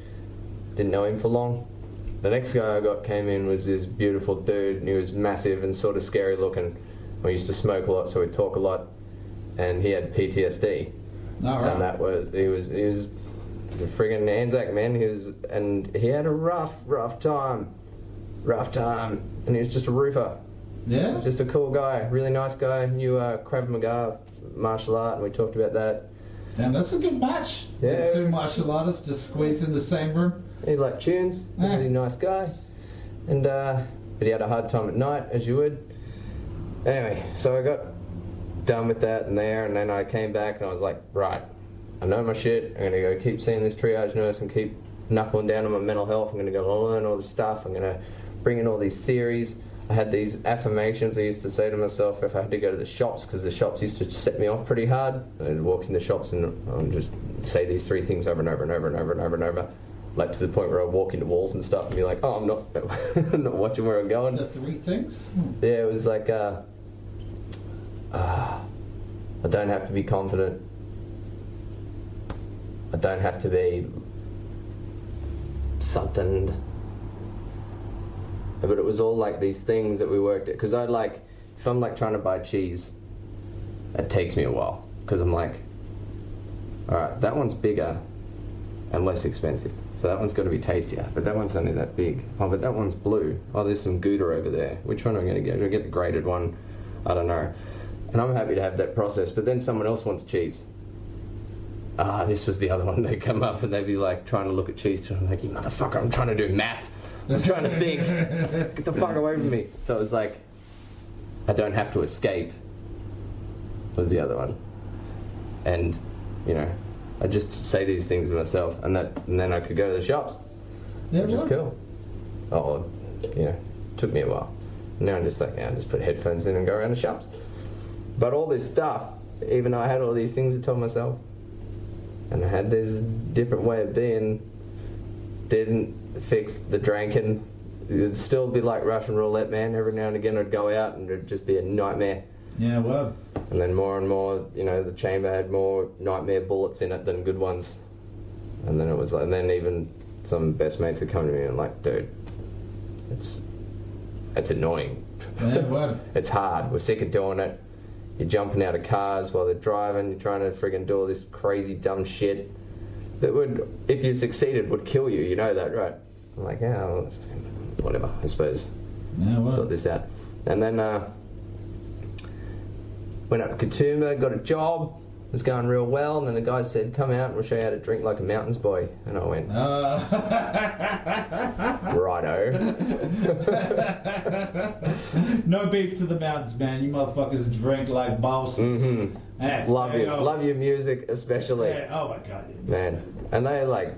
Didn't know him for long. The next guy I got came in was this beautiful dude, and he was massive and sort of scary looking. We used to smoke a lot, so we'd talk a lot, and he had PTSD. All right. And he was the friggin' Anzac man. He had a rough time, and he was just a roofer. Yeah. He was just a cool guy, really nice guy. Knew Krav Maga, martial art, and we talked about that. Damn, that's a good match. Yeah. Two martial artists just squeezed in the same room. He liked tunes. Yeah. Really nice guy, and but he had a hard time at night, as you would. Anyway, so I got done with that and there, and then I came back and I was like, right, I know my shit. I'm gonna go keep seeing this triage nurse and keep knuckling down on my mental health. I'm gonna go learn all this stuff. I'm gonna bring in all these theories. I had these affirmations I used to say to myself if I had to go to the shops, because the shops used to set me off pretty hard. I'd walk in the shops and just say these 3 things over and over and over and over and over and over, like to the point where I'd walk into walls and stuff and be like, oh, I'm not I'm not watching where I'm going. The 3 things? Yeah, it was like, I don't have to be confident. I don't have to be something. But it was all like these things that we worked at. Because if I'm like trying to buy cheese, it takes me a while. Because I'm like, alright, that one's bigger and less expensive. So that one's got to be tastier. But that one's only that big. Oh, but that one's blue. Oh, there's some Gouda over there. Which one am I going to get? Do I get the grated one? I don't know. And I'm happy to have that process. But then someone else wants cheese. This was the other one. They'd come up and they'd be like trying to look at cheese. I'm like, you motherfucker, I'm trying to do math. I'm trying to think. Get the fuck away from me. So it was like, I don't have to escape was the other one. And, I just say these things to myself, and then I could go to the shops, which is cool. Oh, took me a while. Now I'm just like, I just put headphones in and go around the shops. But all this stuff, even though I had all these things I told myself, and I had this different way of being, didn't fix the drinking. It'd still be like Russian roulette, man. Every now and again I'd go out and it'd just be a nightmare. Yeah, well. And then more and more, the chamber had more nightmare bullets in it than good ones. And then it was like, and then even some best mates would come to me and like, dude, it's annoying. Yeah, well. It's hard. We're sick of doing it. You're jumping out of cars while they're driving. You're trying to friggin' do all this crazy dumb shit that would, if you succeeded, would kill you. You know that, right? I'm like, yeah, well, whatever, I suppose. Yeah, well. Sort this out. And then went up to Katoomba, got a job, It was going real well, and then the guy said, come out and we'll show you how to drink like a mountains boy. And I went, righto. No beef to the mountains, man. You motherfuckers drink like bosses. Mm-hmm. Yeah, Love your music, especially. Yeah, oh my God. Yeah. Man. And they like,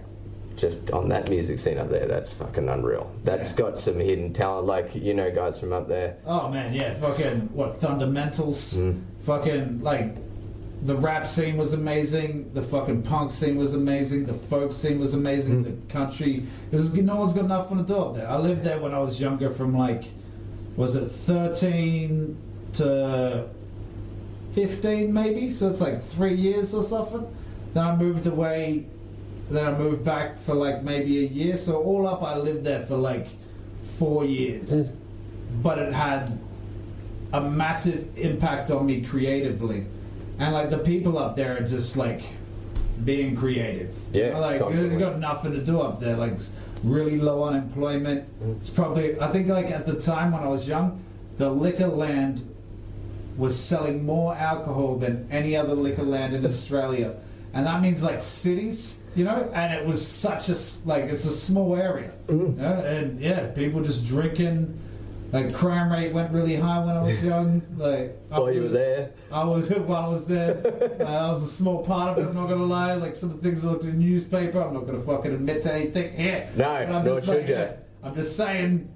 just on that music scene up there, that's fucking unreal. That's got some hidden talent, like, you know, guys from up there. Oh man, yeah, fucking, Fundamentals? Fucking, like, the rap scene was amazing, the fucking punk scene was amazing, the folk scene was amazing, the country, because no one's got nothing to do up there. I lived there when I was younger from like, was it 13 to 15 maybe? So it's like 3 years or something. Then I moved away, then I moved back for like maybe a year. So all up I lived there for like 4 years. But it had a massive impact on me creatively. And like the people up there are just like being creative. Yeah, you know, like constantly. they've got nothing to do up there. Like really low unemployment. It's probably, I think like at the time when I was young, the liquor land was selling more alcohol than any other liquor land in Australia. And that means like cities, you know, and it was such a, like, it's a small area. You know? And yeah, people just drinking. Like crime rate went really high when I was young. Like While you were there. While I was there. I was a small part of it, I'm not gonna lie. Like some of the things I looked in the newspaper, I'm not gonna fucking admit to anything here. No, nor should you. I'm just saying,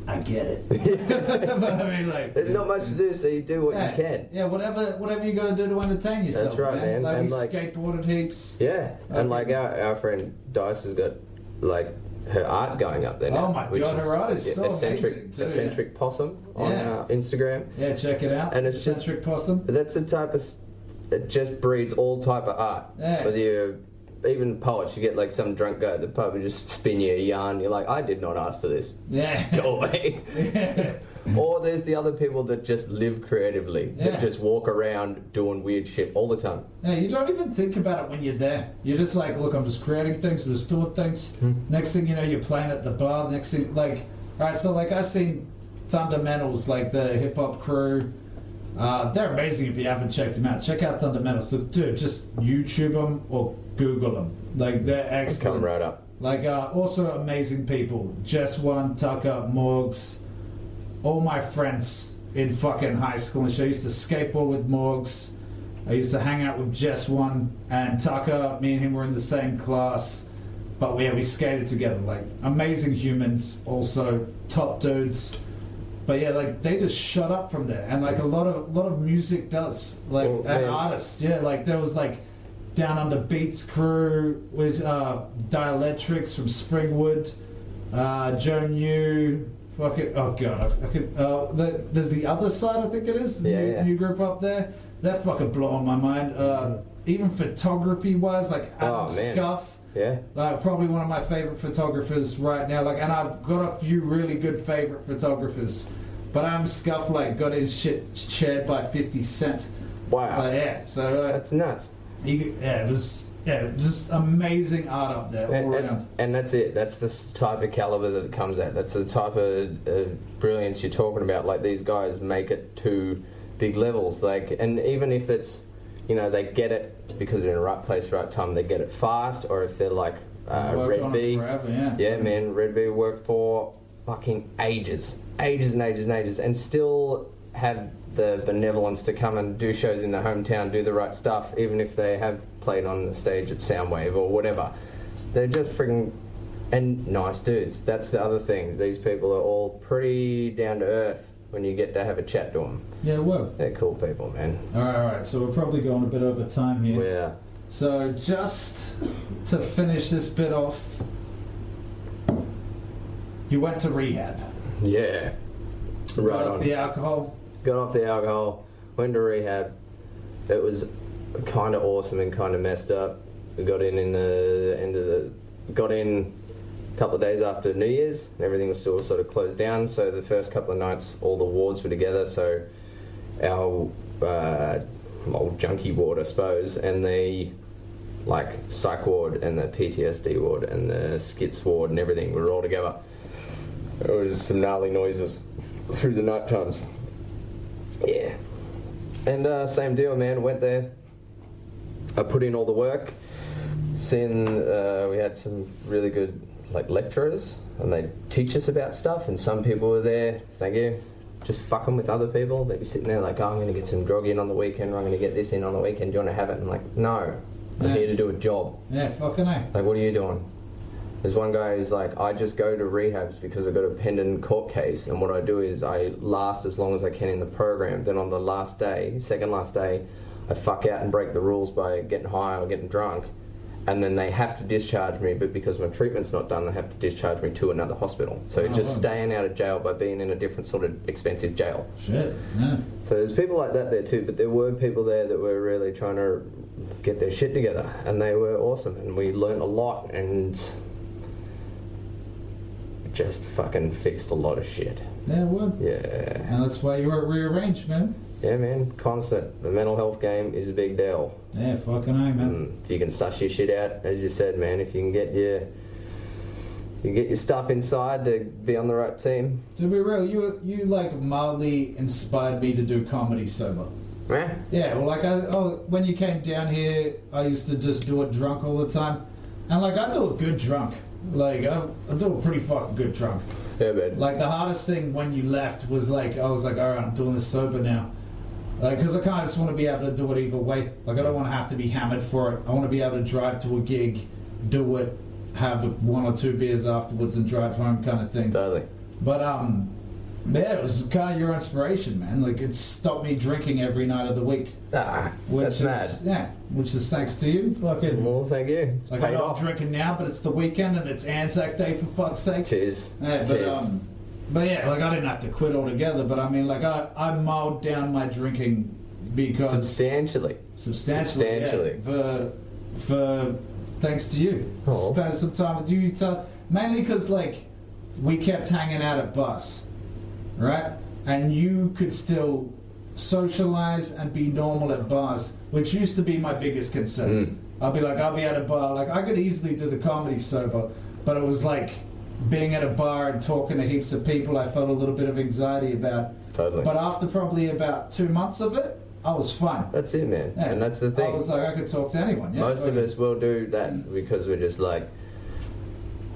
I get it. But I mean, like, there's not much to do, so you do what you can. Yeah, whatever you gotta do to entertain yourself. That's right, man. Like, and we like, skateboarded heaps. Yeah, and like our friend Dice has got like her art going up there now. Oh my God, her art is so amazing too. Eccentric Possum on our Instagram. Yeah, check it out. And it's Eccentric Possum. That's the type of, it just breeds all type of art. Yeah. Whether you, even poets, you get like some drunk guy at the pub who just spin you a yarn. You're like, I did not ask for this. Yeah. Go away. Yeah. Or there's the other people that just live creatively, that just walk around doing weird shit all the time. Yeah, you don't even think about it when you're there. You're just like, look, I'm just creating things, I'm just doing things. Next thing you know, you're playing at the bar. Next thing, like, alright, so like I seen Fundamentals, like the hip hop crew. They're amazing if you haven't checked them out. Check out Fundamentals. Dude, just YouTube them or Google them. Like, they're excellent. Come right up. Like, also amazing people. Jess One, Tucker, Morgs. All my friends in fucking high school and shit. I used to skateboard with Morgs. I used to hang out with Jess One and Tucker. Me and him were in the same class, but we skated together. Like, amazing humans, also top dudes. But yeah, like, they just shut up from there, and like a lot of music does, like, and artists. Yeah, like there was like Down Under Beats crew with Dielectrics from Springwood, Joe New. Fucking, oh God, I could, there's the other side, I think it is. New group up there. They're fucking blowing my mind. Even photography wise, like Adam Scuff. Yeah. Like, probably one of my favorite photographers right now. Like, and I've got a few really good favorite photographers. But Adam Scuff, like, got his shit shared by 50 Cent. Wow. Yeah, so that's nuts. It was just amazing art up there all around. And that's it. That's the type of caliber that it comes at. That's the type of brilliance you're talking about. Like, these guys make it to big levels. Like, and even if it's, you know, they get it because they're in the right place, right time, they get it fast. Or if they're like Red B. Forever, yeah, man, Red B worked for fucking ages and still have the benevolence to come and do shows in their hometown, do the right stuff, even if they have played on the stage at Soundwave or whatever. They're just freaking, and nice dudes. That's the other thing. These people are all pretty down to earth when you get to have a chat to them. Yeah, well. They're cool people, man. Alright, so we're probably going a bit over time here. Yeah. So just to finish this bit off, you went to rehab. Yeah. Right on. The alcohol. Got off the alcohol, went to rehab. It was kind of awesome and kind of messed up. We got in got in a couple of days after New Year's, and everything was still sort of closed down. So the first couple of nights, all the wards were together. So our old junkie ward, I suppose, and the like psych ward and the PTSD ward and the skits ward and everything were all together. There was some gnarly noises through the night times. Yeah. And same deal, man. Went there, I put in all the work. We had some really good like lecturers, and they teach us about stuff. And some people were there, thank you, just fucking with other people. They'd be sitting there like, oh, I'm going to get some grog in on the weekend, or I'm going to get this in on the weekend. Do you want to have it? And I'm like, no, I'm here to do a job. Yeah, fucking A. Like, what are you doing? There's one guy who's like, I just go to rehabs because I've got a pending court case, and what I do is I last as long as I can in the program. Then on the last day, second last day, I fuck out and break the rules by getting high or getting drunk, and then they have to discharge me, but because my treatment's not done, they have to discharge me to another hospital. So just staying out of jail by being in a different sort of expensive jail. Shit, yeah. So there's people like that there too, but there were people there that were really trying to get their shit together, and they were awesome, and we learnt a lot, and just fucking fixed a lot of shit. Yeah, it would. Yeah. And that's why you were rearranged, man. Yeah, man, constant. The mental health game is a big deal. Yeah, fucking A, man. If you can suss your shit out, as you said, man, if you can get your stuff inside to be on the right team. To be real, you like mildly inspired me to do comedy sober. Yeah? Yeah, well, like, when you came down here, I used to just do it drunk all the time. And, like, I do it good drunk. Like, I do it pretty fucking good drunk. Yeah, man. Like, the hardest thing when you left was, like, I was like, alright, I'm doing this sober now. Like, because I kind of just want to be able to do it either way. Like, I don't want to have to be hammered for it. I want to be able to drive to a gig, do it, have 1 or 2 beers afterwards and drive home kind of thing. Totally. But, yeah, it was kind of your inspiration, man. Like, it stopped me drinking every night of the week. That's mad. Yeah, which is thanks to you. Fucking, well, thank you. It's like, paid I'm off. not drinking now, but it's the weekend and it's Anzac Day, for fuck's sake. Cheers. Yeah, Cheers. But yeah, like, I didn't have to quit altogether, but I mean, like, I mild down my drinking because... Substantially. Yeah, for thanks to you. Oh. Spent some time with you, mainly because, like, we kept hanging out at bus, right? And you could still socialize and be normal at bars, which used to be my biggest concern. I'll be at a bar, like, I could easily do the comedy sober, but it was like being at a bar and talking to heaps of people, I felt a little bit of anxiety about. Totally. But after probably about 2 months of it, I was fine. That's it, man. Yeah. And that's the thing. I was like, I could talk to anyone. Yeah, Most of us will do that because we're just like,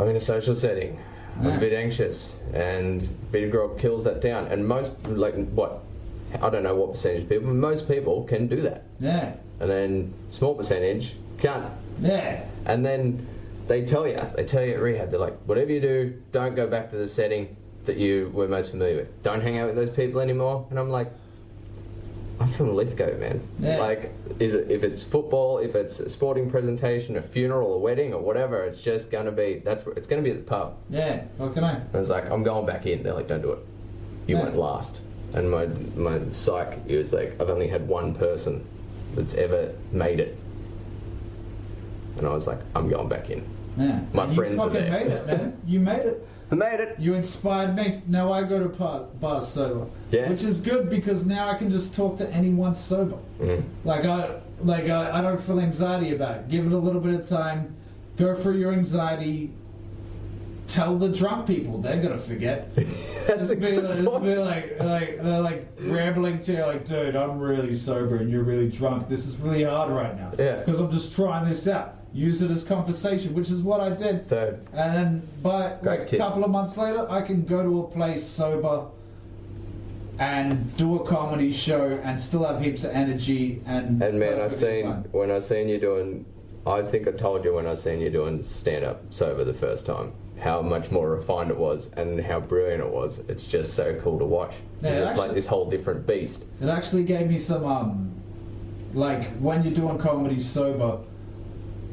I'm in a social setting, I'm a bit anxious, and bit of grog kills that down. And most, like, I don't know what percentage of people, but most people can do that. Yeah. And then small percentage can't. Yeah. And then they tell you at rehab, they're like, whatever you do, don't go back to the setting that you were most familiar with. Don't hang out with those people anymore. And I'm like, I'm from Lithgow, man. Yeah. Like, if it's football, if it's a sporting presentation, a funeral, a wedding, or whatever, it's just going to be, it's going to be at the pub. Yeah, fucking hell. And it's like, I'm going back in. They're like, don't do it. You went last. And my psych, he was like, I've only had one person that's ever made it. And I was like, I'm going back in. Yeah. My friends are there. You fucking made it, man. You made it. I made it. You inspired me. Now I go to bars sober. Yeah. Which is good because now I can just talk to anyone sober. Mm-hmm. I don't feel anxiety about it. Give it a little bit of time. Go through your anxiety. Tell the drunk people they're gonna forget. That's just be like they're like rambling to you like, dude, I'm really sober and you're really drunk. This is really hard right now. Yeah. Because I'm just trying this out. Use it as conversation, which is what I did. Third. And then by a couple of months later, I can go to a place sober and do a comedy show and still have heaps of energy and man, when I seen you doing, I think I told you when I seen you doing stand up sober the first time, how much more refined it was and how brilliant it was. It's just so cool to watch. Yeah, it's like this whole different beast. It actually gave me some like when you're doing comedy sober,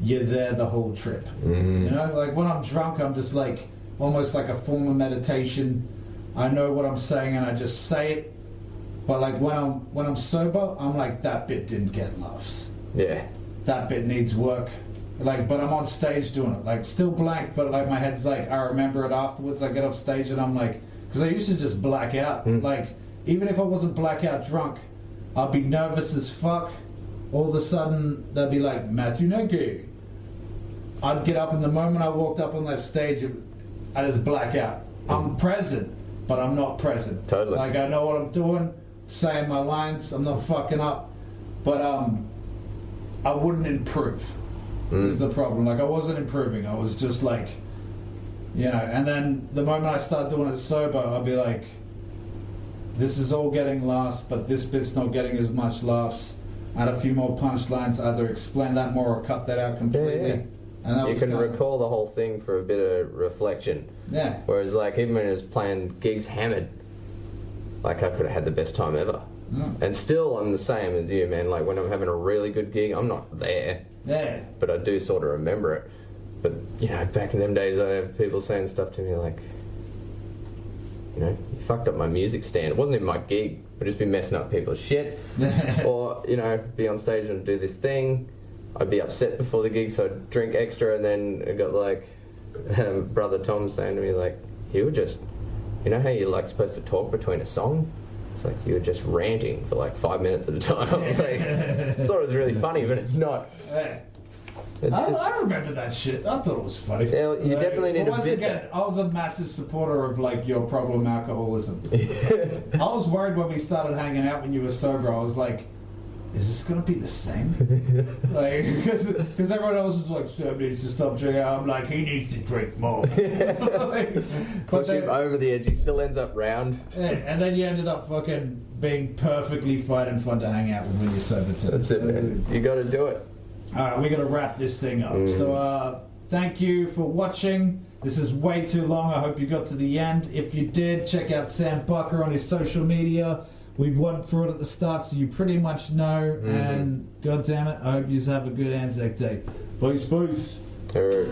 you're there the whole trip. Mm-hmm. You know, like when I'm drunk, I'm just like almost like a form of meditation. I know what I'm saying and I just say it. But like when I'm sober, I'm like, that bit didn't get laughs. Yeah. That bit needs work. Like, but I'm on stage doing it. Like, still blank, but like my head's like, I remember it afterwards. I get off stage and I'm like, because I used to just black out. Like, even if I wasn't blackout drunk, I'd be nervous as fuck. All of a sudden, they'd be like, Matthew Nenke. I'd get up, and the moment I walked up on that stage, I just black out. I'm present, but I'm not present. Totally. Like, I know what I'm doing, saying my lines, I'm not fucking up. But I wouldn't improve. Is the problem. Like, I wasn't improving. I was just like, you know, and then the moment I start doing it sober, I'll be like, this is all getting laughs, but this bit's not getting as much laughs. Add a few more punchlines, either explain that more or cut that out completely. Yeah. And that You was can kind of- recall the whole thing for a bit of reflection. Yeah. Whereas, like, even when I was playing gigs hammered, like, I could have had the best time ever. And still, I'm the same as you, man. Like, when I'm having a really good gig, I'm not there. Yeah. But I do sort of remember it. But, you know, back in them days, I have people saying stuff to me like, you know, you fucked up my music stand. It wasn't even my gig. I'd just be messing up people's shit. Or, you know, be on stage and do this thing. I'd be upset before the gig, so I'd drink extra, and then I got, like, Brother Tom saying to me, like, you were just, you know how you're, like, supposed to talk between a song? It's like you were just ranting for, like, 5 minutes at a time. I was like, I thought it was really funny, but it's not. Yeah. It's just, I remember that shit. I thought it was funny. Yeah, you definitely need but to once vid again, that. I was a massive supporter of, like, your problem alcoholism. I was worried when we started hanging out when you were sober. I was like, is this going to be the same? Like, because everyone else was like, Sam needs to stop drinking. I'm like, he needs to drink more. Like, push him over the edge. He still ends up round. Yeah, and then you ended up fucking being perfectly fine and fun to hang out with when you're sober too. That's it, man. You got to do it. Alright, we're going to wrap this thing up. So, thank you for watching. This is way too long. I hope you got to the end. If you did, check out Sam Bucca on his social media. We went through it at the start, so you pretty much know. And, God damn it, I hope you have a good Anzac Day. Peace, peace. Or